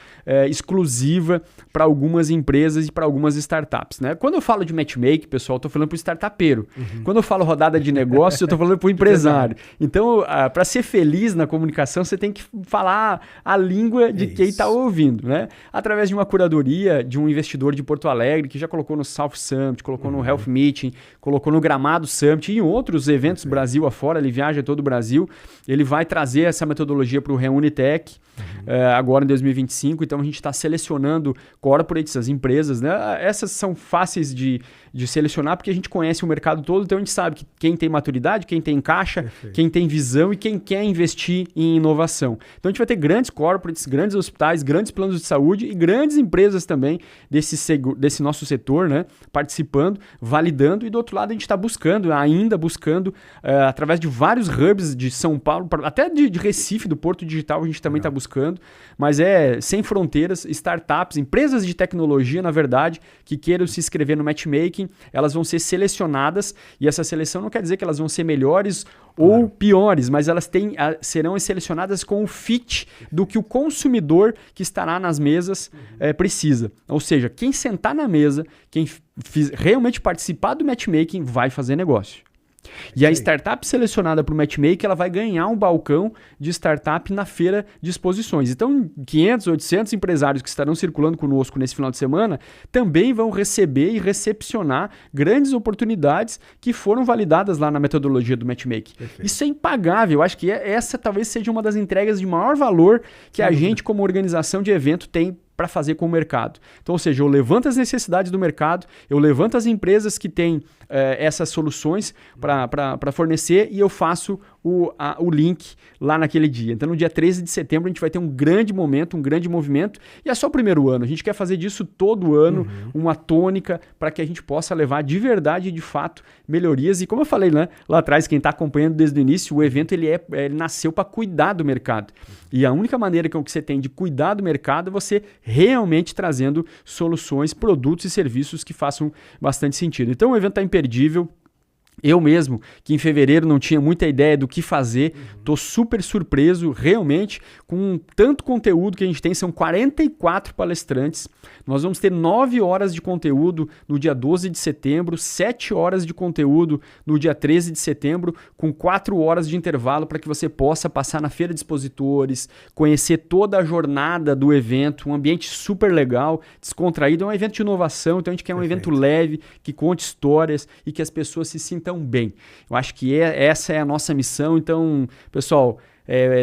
exclusiva para algumas empresas e para algumas startups, né? Quando eu falo de matchmaking, pessoal, eu estou falando para o startupeiro. Quando eu falo rodada de negócio, eu estou falando para o empresário. Então, para ser feliz na comunicação, você tem que falar a língua de quem está ouvindo, né? Através de uma curadoria de um investidor de Porto Alegre, que já colocou no South Summit, colocou no Health Meeting, colocou no Gramado Summit e em outros eventos Brasil afora, ele viaja todo o Brasil. Ele vai trazer essa metodologia para o Reunitec agora em 2025. Então, então a gente está selecionando corporates, as empresas, né? Essas são fáceis de selecionar porque a gente conhece o mercado todo, então a gente sabe que quem tem maturidade, quem tem caixa, perfeito, quem tem visão e quem quer investir em inovação. Então a gente vai ter grandes corporates, grandes hospitais, grandes planos de saúde e grandes empresas também desse nosso setor, né? Participando, validando, e do outro lado a gente está ainda buscando, através de vários hubs de São Paulo, até de Recife, do Porto Digital, a gente também está buscando, mas sem fronteiras, startups, empresas de tecnologia, na verdade, que queiram se inscrever no matchmaking, elas vão ser selecionadas, e essa seleção não quer dizer que elas vão ser melhores ou piores, mas elas serão selecionadas com o fit do que o consumidor que estará nas mesas precisa. Ou seja, quem sentar na mesa, quem realmente participar do matchmaking vai fazer negócio. E a startup selecionada para o matchmaking, ela vai ganhar um balcão de startup na feira de exposições. Então, 500, 800 empresários que estarão circulando conosco nesse final de semana também vão receber e recepcionar grandes oportunidades que foram validadas lá na metodologia do matchmaking. Perfeito. Isso é impagável. Eu acho que essa talvez seja uma das entregas de maior valor que a gente, como organização de evento, tem para fazer com o mercado. Então, ou seja, eu levanto as necessidades do mercado, eu levanto as empresas que têm essas soluções para fornecer e eu faço o link lá naquele dia. Então, no dia 13 de setembro, a gente vai ter um grande momento, um grande movimento, e é só o primeiro ano. A gente quer fazer disso todo ano, uma tônica, para que a gente possa levar de verdade e de fato melhorias. E como eu falei, né, lá atrás, quem está acompanhando desde o início, o evento ele nasceu para cuidar do mercado. E a única maneira que você tem de cuidar do mercado é você realmente trazendo soluções, produtos e serviços que façam bastante sentido. Então o evento está imperdível. Eu mesmo, que em fevereiro não tinha muita ideia do que fazer, estou super surpreso realmente com tanto conteúdo que a gente tem. São 44 palestrantes. Nós vamos ter 9 horas de conteúdo no dia 12 de setembro, 7 horas de conteúdo no dia 13 de setembro, com 4 horas de intervalo para que você possa passar na feira de expositores, conhecer toda a jornada do evento, um ambiente super legal, descontraído. É um evento de inovação, então a gente quer um evento leve, que conte histórias e que as pessoas se sintam bem. Eu acho que essa é a nossa missão. Então, pessoal,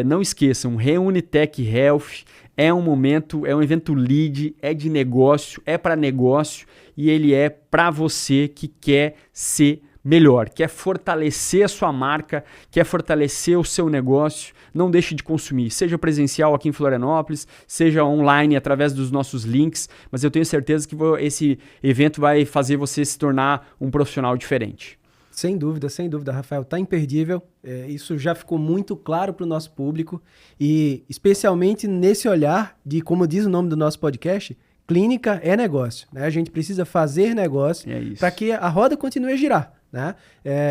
não esqueçam, Reunitec Health é um evento lead, é de negócio, é para negócio e ele é para você que quer ser melhor, quer fortalecer a sua marca, quer fortalecer o seu negócio. Não deixe de consumir, seja presencial aqui em Florianópolis, seja online através dos nossos links, mas eu tenho certeza que esse evento vai fazer você se tornar um profissional diferente. Sem dúvida, Rafael, tá imperdível. Isso já ficou muito claro para o nosso público e especialmente nesse olhar de, como diz o nome do nosso podcast, clínica é negócio, né? A gente precisa fazer negócio para que a roda continue a girar, né?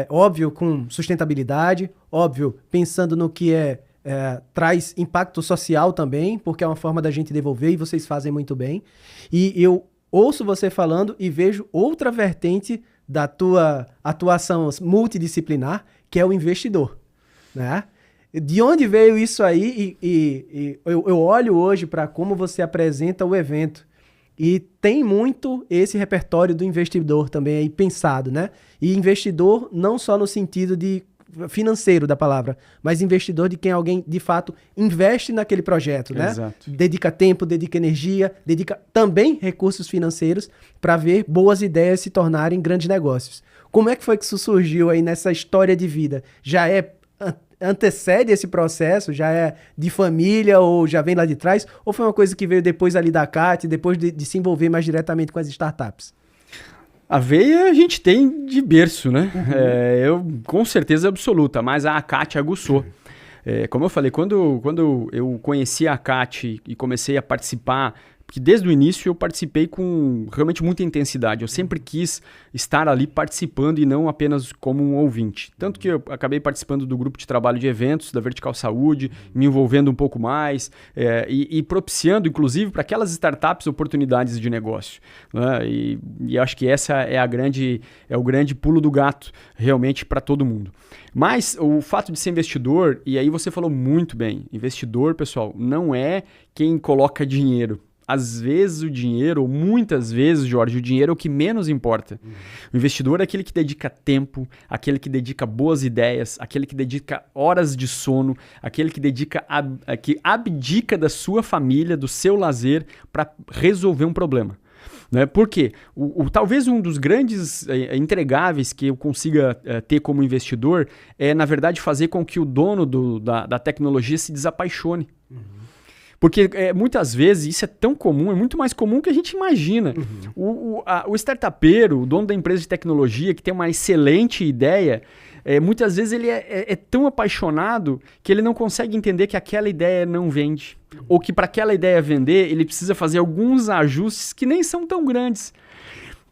Óbvio, com sustentabilidade, óbvio, pensando no que traz impacto social também, porque é uma forma da gente devolver e vocês fazem muito bem. E eu ouço você falando e vejo outra vertente da tua atuação multidisciplinar, que é o investidor, né? De onde veio isso aí? Eu olho hoje para como você apresenta o evento e tem muito esse repertório do investidor também aí pensado, né? E investidor não só no sentido de financeiro da palavra, mas investidor de quem alguém de fato investe naquele projeto, né? Exato. Dedica tempo, dedica energia, dedica também recursos financeiros para ver boas ideias se tornarem grandes negócios. Como é que foi que isso surgiu aí nessa história de vida? Já antecede esse processo? Já é de família ou já vem lá de trás? Ou foi uma coisa que veio depois ali da CAT, depois de se envolver mais diretamente com as startups? A veia a gente tem de berço, né? Eu com certeza absoluta, mas a ACAT aguçou. Como eu falei, quando eu conheci a ACAT e comecei a participar, porque desde o início eu participei com realmente muita intensidade. Eu sempre quis estar ali participando e não apenas como um ouvinte. Tanto que eu acabei participando do grupo de trabalho de eventos da Vertical Saúde, me envolvendo um pouco mais e propiciando, inclusive, para aquelas startups oportunidades de negócio, né? E acho que essa é o grande pulo do gato realmente para todo mundo. Mas o fato de ser investidor, e aí você falou muito bem, investidor, pessoal, não é quem coloca dinheiro. às vezes o dinheiro, ou muitas vezes, Jorge, o dinheiro é o que menos importa. O investidor é aquele que dedica tempo, aquele que dedica boas ideias, aquele que dedica horas de sono, aquele que que abdica da sua família, do seu lazer para resolver um problema. Né? Por quê? Talvez um dos grandes entregáveis que eu consiga ter como investidor é, na verdade, fazer com que o dono da tecnologia se desapaixone. Porque muitas vezes isso é tão comum, é muito mais comum que a gente imagina. O startupeiro, o dono da empresa de tecnologia, que tem uma excelente ideia, muitas vezes ele é tão apaixonado que ele não consegue entender que aquela ideia não vende. Ou que para aquela ideia vender, ele precisa fazer alguns ajustes que nem são tão grandes.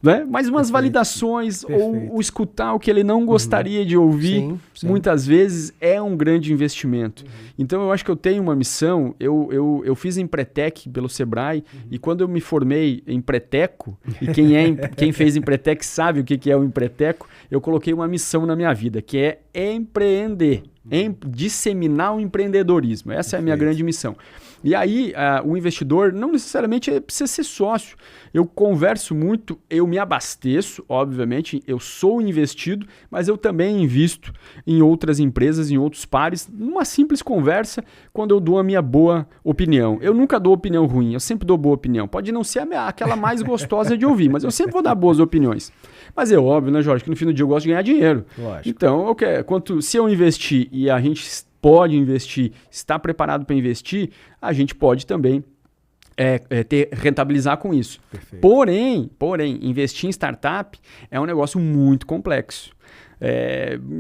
Né? Mas umas validações ou escutar o que ele não gostaria de ouvir, sim. Muitas vezes é um grande investimento. Então eu acho que eu tenho uma missão, eu fiz Empretec pelo Sebrae e quando eu me formei em Empreteco, e quem fez Empretec sabe o que é o Empreteco, eu coloquei uma missão na minha vida, que é empreender, disseminar o empreendedorismo. Essa é a minha grande missão. E aí, o investidor não necessariamente precisa ser sócio. Eu converso muito, eu me abasteço, obviamente, eu sou investido, mas eu também invisto em outras empresas, em outros pares, numa simples conversa, quando eu dou a minha boa opinião. Eu nunca dou opinião ruim, eu sempre dou boa opinião. Pode não ser aquela mais gostosa de ouvir, mas eu sempre vou dar boas opiniões. Mas é óbvio, né, Jorge, que no fim do dia eu gosto de ganhar dinheiro. Lógico. Então, se eu investir e a gente pode investir, está preparado para investir, a gente pode também rentabilizar com isso. Perfeito. Porém, investir em startup é um negócio muito complexo.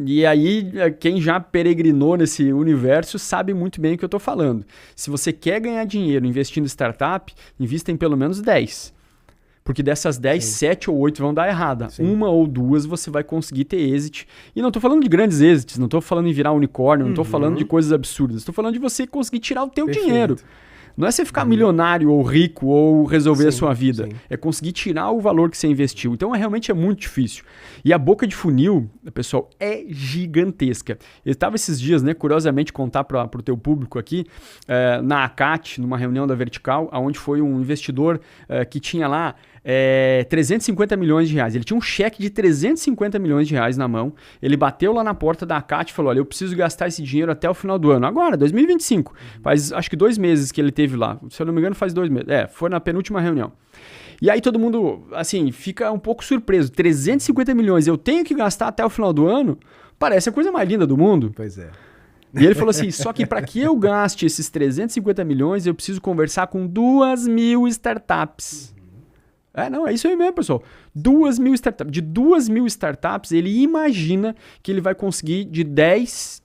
E aí, quem já peregrinou nesse universo sabe muito bem o que eu estou falando. Se você quer ganhar dinheiro investindo em startup, invista em pelo menos 10. Porque dessas 10, 7 ou 8 vão dar errada. Sim. Uma ou duas você vai conseguir ter êxito. E não estou falando de grandes êxitos, não estou falando em virar unicórnio, não estou falando de coisas absurdas. Estou falando de você conseguir tirar o teu dinheiro. Não é você ficar milionário ou rico ou resolver a sua vida. Sim. É conseguir tirar o valor que você investiu. Então, realmente é muito difícil. E a boca de funil, pessoal, é gigantesca. Eu estava esses dias, né, curiosamente, contar para o teu público aqui, na ACAT, numa reunião da Vertical, onde foi um investidor que tinha lá 350 milhões de reais. Ele tinha um cheque de 350 milhões de reais na mão. Ele bateu lá na porta da ACAT e falou: olha, eu preciso gastar esse dinheiro até o final do ano. Agora, 2025. Faz acho que 2 meses que ele teve lá. Se eu não me engano, faz 2 meses. Foi na penúltima reunião. E aí todo mundo, assim, fica um pouco surpreso. 350 milhões, eu tenho que gastar até o final do ano? Parece a coisa mais linda do mundo. Pois é. E ele falou assim, só que para que eu gaste esses 350 milhões, eu preciso conversar com 2.000 startups. Não, é isso aí mesmo, pessoal. 2.000 startups. De 2.000 startups, ele imagina que ele vai conseguir de 10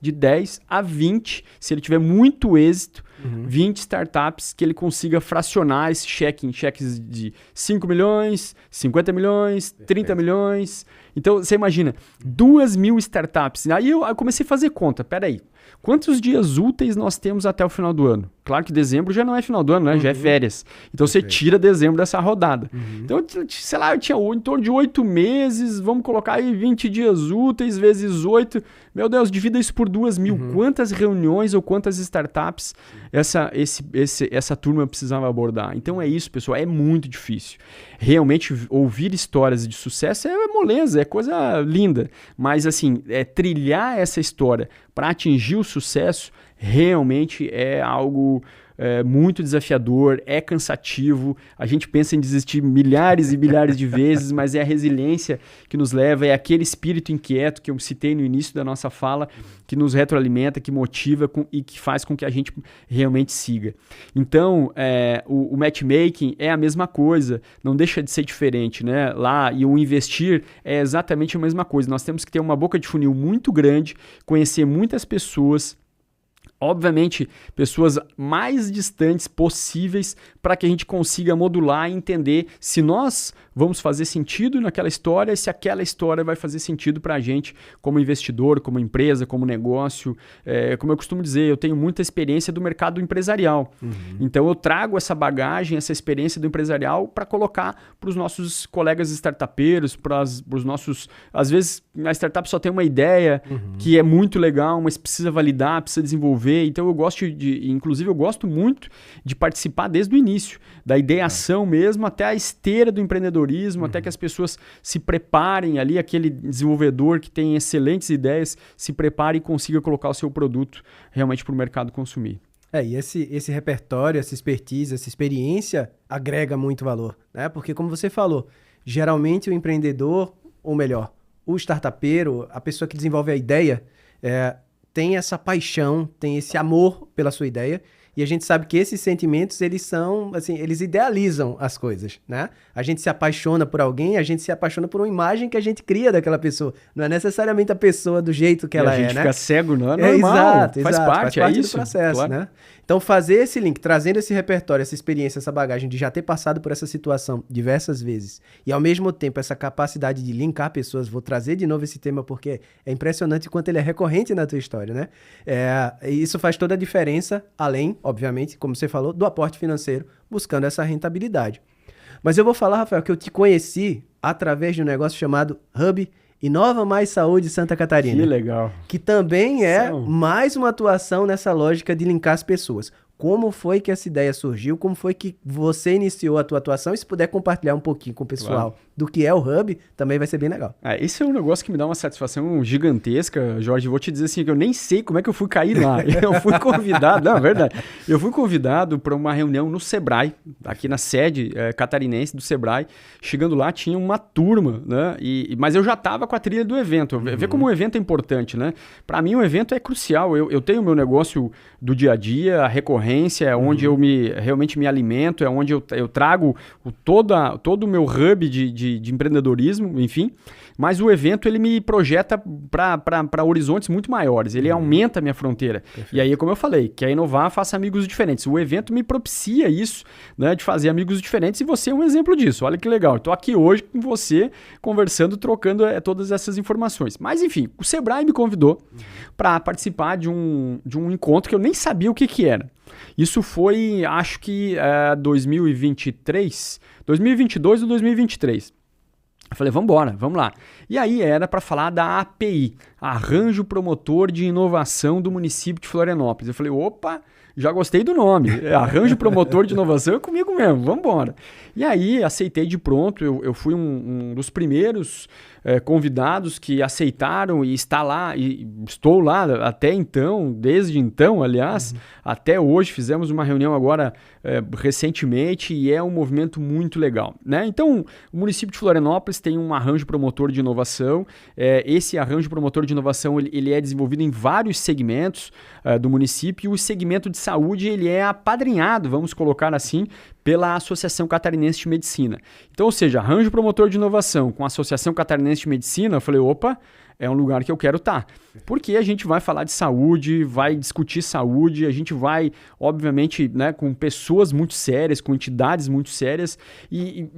a 20, se ele tiver muito êxito, 20 startups que ele consiga fracionar esse cheque em cheques de 5 milhões, 50 milhões, 30 milhões. Então, você imagina, 2.000 startups. Aí eu comecei a fazer conta. Peraí, quantos dias úteis nós temos até o final do ano? Claro que dezembro já não é final do ano, né? Já é férias. Então, você tira dezembro dessa rodada. Então, sei lá, eu tinha em torno de 8 meses, vamos colocar aí 20 dias úteis vezes 8. Meu Deus, divida isso por 2.000. Quantas reuniões ou quantas startups essa turma precisava abordar? Então, é isso, pessoal. É muito difícil. Realmente, ouvir histórias de sucesso é moleza, é coisa linda. Mas, assim, trilhar essa história para atingir o sucesso realmente é algo muito desafiador, é cansativo. A gente pensa em desistir milhares e milhares de vezes, mas é a resiliência que nos leva, é aquele espírito inquieto que eu citei no início da nossa fala, que nos retroalimenta, que motiva e que faz com que a gente realmente siga. Então, o matchmaking é a mesma coisa, não deixa de ser diferente, né? Lá, e o investir é exatamente a mesma coisa. Nós temos que ter uma boca de funil muito grande, conhecer muitas pessoas, obviamente, pessoas mais distantes possíveis para que a gente consiga modular e entender se nós vamos fazer sentido naquela história e se aquela história vai fazer sentido para a gente como investidor, como empresa, como negócio. Como eu costumo dizer, eu tenho muita experiência do mercado empresarial. Então, eu trago essa bagagem, essa experiência do empresarial para colocar para os nossos colegas startupeiros, para os nossos... Às vezes, a startup só tem uma ideia que é muito legal, mas precisa validar, precisa desenvolver, desenvolver. Então inclusive eu gosto muito de participar desde o início, da ideação mesmo até a esteira do empreendedorismo, até que as pessoas se preparem ali, aquele desenvolvedor que tem excelentes ideias, se prepare e consiga colocar o seu produto realmente para o mercado consumir. E esse repertório, essa expertise, essa experiência agrega muito valor, né? Porque como você falou, geralmente o empreendedor, ou melhor, o startupeiro, a pessoa que desenvolve a ideia, tem essa paixão, tem esse amor pela sua ideia, e a gente sabe que esses sentimentos, eles são, assim, eles idealizam as coisas, né? A gente se apaixona por alguém, a gente se apaixona por uma imagem que a gente cria daquela pessoa. Não é necessariamente a pessoa do jeito que ela é, né? A gente fica cego, não é normal. Exato, faz parte do processo, claro, né? Então, fazer esse link, trazendo esse repertório, essa experiência, essa bagagem de já ter passado por essa situação diversas vezes, e ao mesmo tempo essa capacidade de linkar pessoas, vou trazer de novo esse tema porque é impressionante o quanto ele é recorrente na tua história, né? Isso faz toda a diferença, além, obviamente, como você falou, do aporte financeiro, buscando essa rentabilidade. Mas eu vou falar, Rafael, que eu te conheci através de um negócio chamado Hub Inova Mais Saúde Santa Catarina. Que legal. Que também é mais uma atuação nessa lógica de linkar as pessoas. Como foi que essa ideia surgiu? Como foi que você iniciou a tua atuação? E se puder compartilhar um pouquinho com o pessoal do que é o Hub, também vai ser bem legal. Esse é um negócio que me dá uma satisfação gigantesca, Jorge. Vou te dizer assim, que eu nem sei como é que eu fui cair lá. Eu fui convidado, não, é verdade. Eu fui convidado para uma reunião no Sebrae, aqui na sede catarinense do Sebrae. Chegando lá, tinha uma turma, né? Mas eu já estava com a trilha do evento. Vê como o evento é importante, né? Para mim, o evento é crucial. Eu tenho o meu negócio do dia a dia, a recorrência, é onde eu realmente me alimento, é onde eu trago todo o meu hub de empreendedorismo, enfim. Mas o evento, ele me projeta para horizontes muito maiores, ele aumenta a minha fronteira. Perfeito. E aí, como eu falei, quer inovar, faça amigos diferentes. O evento me propicia isso, né, de fazer amigos diferentes, e você é um exemplo disso. Olha que legal, estou aqui hoje com você, conversando, trocando todas essas informações. Mas enfim, o Sebrae me convidou para participar de um encontro que eu nem sabia o que era. Isso foi, acho que 2022 ou 2023. Eu falei, vamos lá. E aí era para falar da API, Arranjo Promotor de Inovação do município de Florianópolis. Eu falei, opa, já gostei do nome. Arranjo Promotor de Inovação é comigo mesmo, vamos embora. E aí aceitei de pronto, eu fui um dos primeiros convidados que aceitaram e estou lá até então, desde então, aliás, até hoje. Fizemos uma reunião agora recentemente e é um movimento muito legal, né? Então, o município de Florianópolis tem um arranjo promotor de inovação. Esse arranjo promotor de inovação ele é desenvolvido em vários segmentos do município, e o segmento de saúde ele é apadrinhado, vamos colocar assim, pela Associação Catarinense de Medicina. Então, ou seja, arranjo promotor de inovação com a Associação Catarinense de Medicina, eu falei, opa, é um lugar que eu quero estar. Porque a gente vai falar de saúde, vai discutir saúde, a gente vai, obviamente, né, com pessoas muito sérias, com entidades muito sérias, e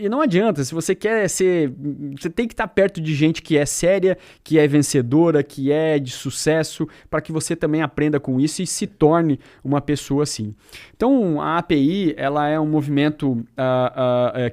não adianta, se você quer ser... Você tem que estar perto de gente que é séria, que é vencedora, que é de sucesso, para que você também aprenda com isso e se torne uma pessoa assim. Então, a API, ela é um movimento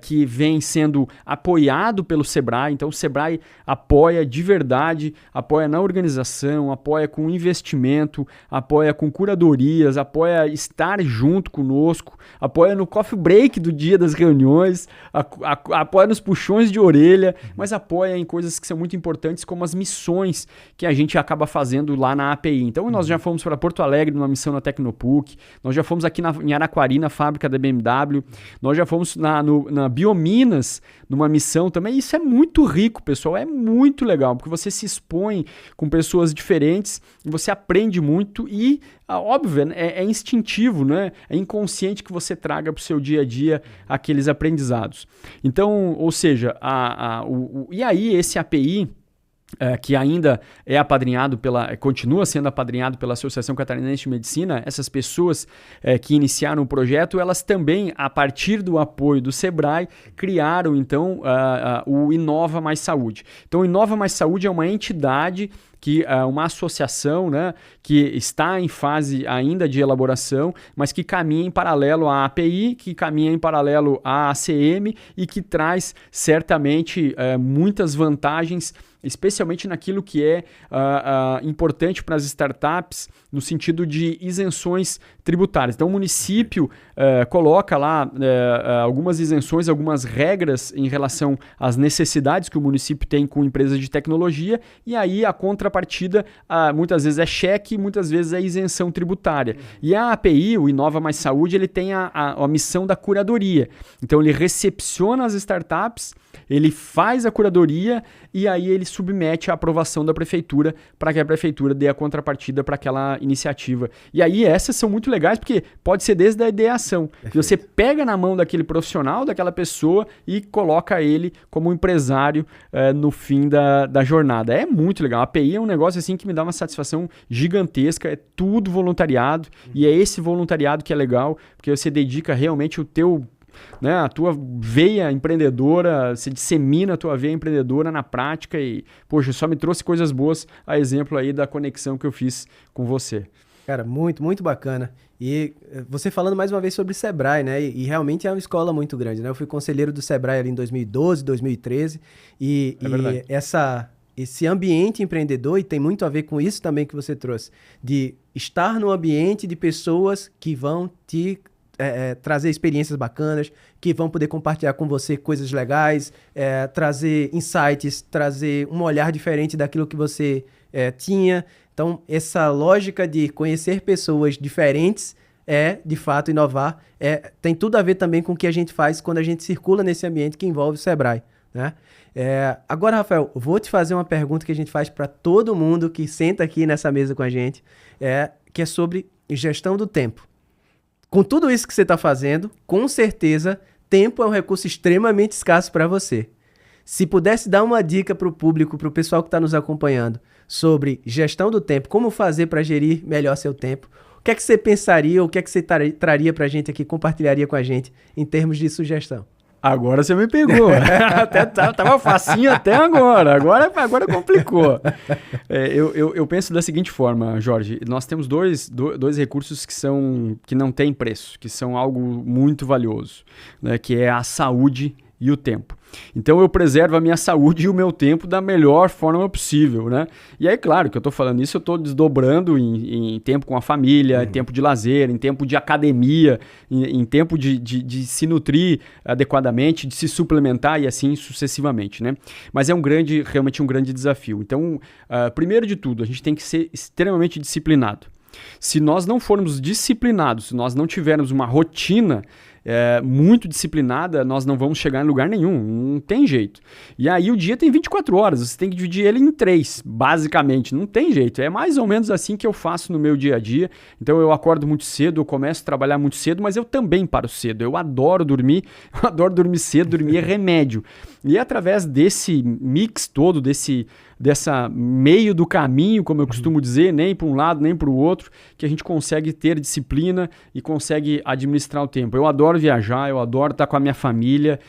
que vem sendo apoiado pelo Sebrae. Então, o Sebrae apoia de verdade, apoia na organização, apoia com investimento, apoia com curadorias, apoia estar junto conosco, apoia no coffee break do dia das reuniões, apoia nos puxões de orelha, mas apoia em coisas que são muito importantes, como as missões que a gente acaba fazendo lá na API. Então, nós já fomos para Porto Alegre numa missão na Tecnopuc, nós já fomos aqui em Araquari, na fábrica da BMW, nós já fomos na Biominas, numa missão também. Isso é muito rico, pessoal, é muito legal, porque você se expõe com pessoas diferentes, você aprende muito e, óbvio, é instintivo, né? É inconsciente que você traga para o seu dia a dia aqueles aprendizados. Então, ou seja, e aí esse API, que ainda é apadrinhado continua sendo apadrinhado pela Associação Catarinense de Medicina, essas pessoas que iniciaram o projeto, elas também, a partir do apoio do Sebrae, criaram então o Inova Mais Saúde. Então, o Inova Mais Saúde é uma entidade que uma associação, né, que está em fase ainda de elaboração, mas que caminha em paralelo à API, que caminha em paralelo à ACM e que traz certamente muitas vantagens, especialmente naquilo que é importante para as startups, no sentido de isenções tributárias. Então, o município coloca lá algumas isenções, algumas regras em relação às necessidades que o município tem com empresas de tecnologia, e aí a contrapartida muitas vezes é cheque, muitas vezes é isenção tributária. E a API, o Inova Mais Saúde, ele tem a missão da curadoria. Então, ele recepciona as startups, ele faz a curadoria e aí ele submete à aprovação da prefeitura para que a prefeitura dê a contrapartida para aquela iniciativa. E aí essas são muito legais porque pode ser desde a ideação. Que você pega na mão daquele profissional, daquela pessoa e coloca ele como empresário no fim da jornada. É muito legal. A API é um negócio assim que me dá uma satisfação gigantesca. É tudo voluntariado e é esse voluntariado que é legal porque você dedica realmente o teu... né, a tua veia empreendedora, se dissemina a tua veia empreendedora na prática e, poxa, só me trouxe coisas boas, a exemplo aí da conexão que eu fiz com você. Cara, muito, muito bacana. E você falando mais uma vez sobre Sebrae, né? E realmente é uma escola muito grande, né? Eu fui conselheiro do Sebrae ali em 2012, 2013 e esse ambiente empreendedor, e tem muito a ver com isso também que você trouxe, de estar no ambiente de pessoas que vão te trazer experiências bacanas, que vão poder compartilhar com você coisas legais, trazer insights, trazer um olhar diferente daquilo que você tinha. Então, essa lógica de conhecer pessoas diferentes de fato, inovar. Tem tudo a ver também com o que a gente faz quando a gente circula nesse ambiente que envolve o Sebrae, né? Agora, Rafael, vou te fazer uma pergunta que a gente faz para todo mundo que senta aqui nessa mesa com a gente, que é sobre gestão do tempo. Com tudo isso que você está fazendo, com certeza, tempo é um recurso extremamente escasso para você. Se pudesse dar uma dica para o público, para o pessoal que está nos acompanhando, sobre gestão do tempo, como fazer para gerir melhor seu tempo, o que é que você pensaria, ou o que é que você traria para a gente aqui, compartilharia com a gente em termos de sugestão? Agora você me pegou. Tava facinho até agora. Agora complicou. Eu penso da seguinte forma, Jorge. Nós temos dois recursos que não têm preço, que são algo muito valioso, né, que é a saúde e o tempo. Então eu preservo a minha saúde e o meu tempo da melhor forma possível, né? E aí, claro, que eu estou falando isso, eu estou desdobrando em tempo com a família, em tempo de lazer, em tempo de academia, em tempo de se nutrir adequadamente, de se suplementar e assim sucessivamente, né? Mas é realmente um grande desafio. Então, primeiro de tudo, a gente tem que ser extremamente disciplinado. Se nós não formos disciplinados, se nós não tivermos uma rotina muito disciplinada, nós não vamos chegar em lugar nenhum, não tem jeito. E aí o dia tem 24 horas, você tem que dividir ele em 3, basicamente, não tem jeito. É mais ou menos assim que eu faço no meu dia a dia. Então eu acordo muito cedo, eu começo a trabalhar muito cedo, mas eu também paro cedo. Eu adoro dormir cedo, dormir é remédio. E é através desse mix todo, dessa meio do caminho, como eu costumo dizer, nem para um lado, nem para o outro, que a gente consegue ter disciplina e consegue administrar o tempo. Eu adoro viajar, eu adoro estar com a minha família,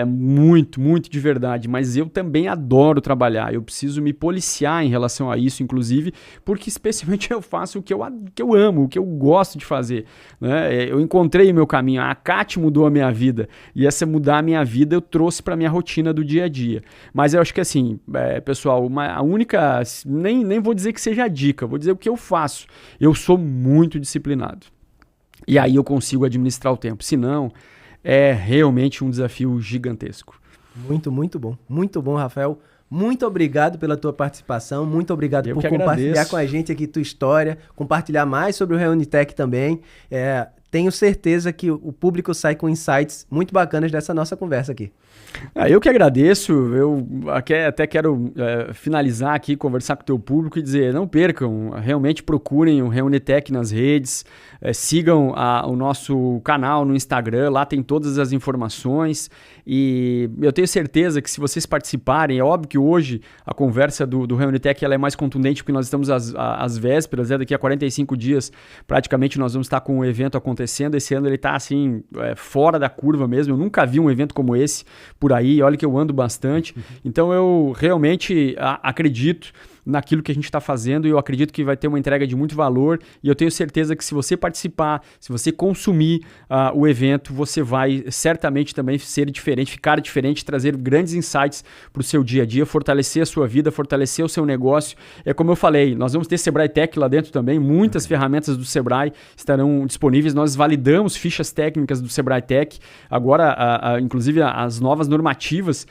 muito, muito de verdade, mas eu também adoro trabalhar. Eu preciso me policiar em relação a isso, inclusive, porque especialmente eu faço o que eu amo, o que eu gosto de fazer, né? Eu encontrei o meu caminho, a Cate mudou a minha vida, e essa mudar a minha vida eu trouxe para a minha rotina do dia a dia. Mas eu acho que assim, pessoal, a única, nem vou dizer que seja a dica, vou dizer o que eu faço. Eu sou muito disciplinado. E aí eu consigo administrar o tempo. Se não, é realmente um desafio gigantesco. Muito, muito bom. Muito bom, Rafael. Muito obrigado pela tua participação. Muito obrigado por compartilhar com a gente aqui tua história, compartilhar mais sobre o Reunitec também. Tenho certeza que o público sai com insights muito bacanas dessa nossa conversa aqui. Eu que agradeço, eu até quero finalizar aqui, conversar com o teu público e dizer, não percam, realmente procurem o Reunitec nas redes, sigam o nosso canal no Instagram, lá tem todas as informações e eu tenho certeza que se vocês participarem, é óbvio que hoje a conversa do Reunitec ela é mais contundente porque nós estamos às vésperas, daqui a 45 dias praticamente nós vamos estar com o evento acontecendo, esse ano ele está assim, fora da curva mesmo, eu nunca vi um evento como esse por aí, olha que eu ando bastante, então eu realmente acredito naquilo que a gente está fazendo e eu acredito que vai ter uma entrega de muito valor e eu tenho certeza que se você participar, se você consumir o evento, você vai certamente também ser diferente, ficar diferente, trazer grandes insights para o seu dia a dia, fortalecer a sua vida, fortalecer o seu negócio. É como eu falei, nós vamos ter Sebrae Tech lá dentro também, muitas ferramentas do Sebrae estarão disponíveis, nós validamos fichas técnicas do Sebrae Tech, agora inclusive as novas normativas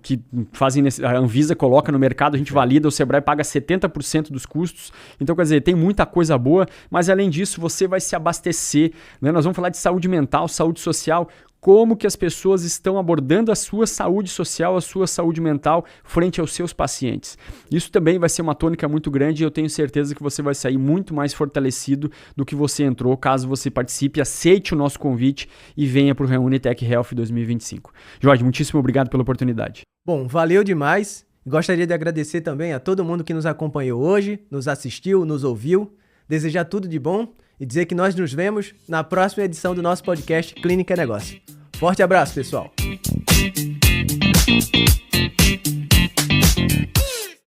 que fazem, a Anvisa coloca no mercado, a gente valida, o Sebrae paga 70% dos custos, então quer dizer, tem muita coisa boa, mas além disso você vai se abastecer, né? Nós vamos falar de saúde mental, saúde social, como que as pessoas estão abordando a sua saúde social, a sua saúde mental frente aos seus pacientes. Isso também vai ser uma tônica muito grande e eu tenho certeza que você vai sair muito mais fortalecido do que você entrou, caso você participe, aceite o nosso convite e venha para o Reúne Tech Health 2025. Jorge, muitíssimo obrigado pela oportunidade. Bom, valeu demais. Gostaria de agradecer também a todo mundo que nos acompanhou hoje, nos assistiu, nos ouviu, desejar tudo de bom e dizer que nós nos vemos na próxima edição do nosso podcast Clínica e Negócio. Forte abraço, pessoal!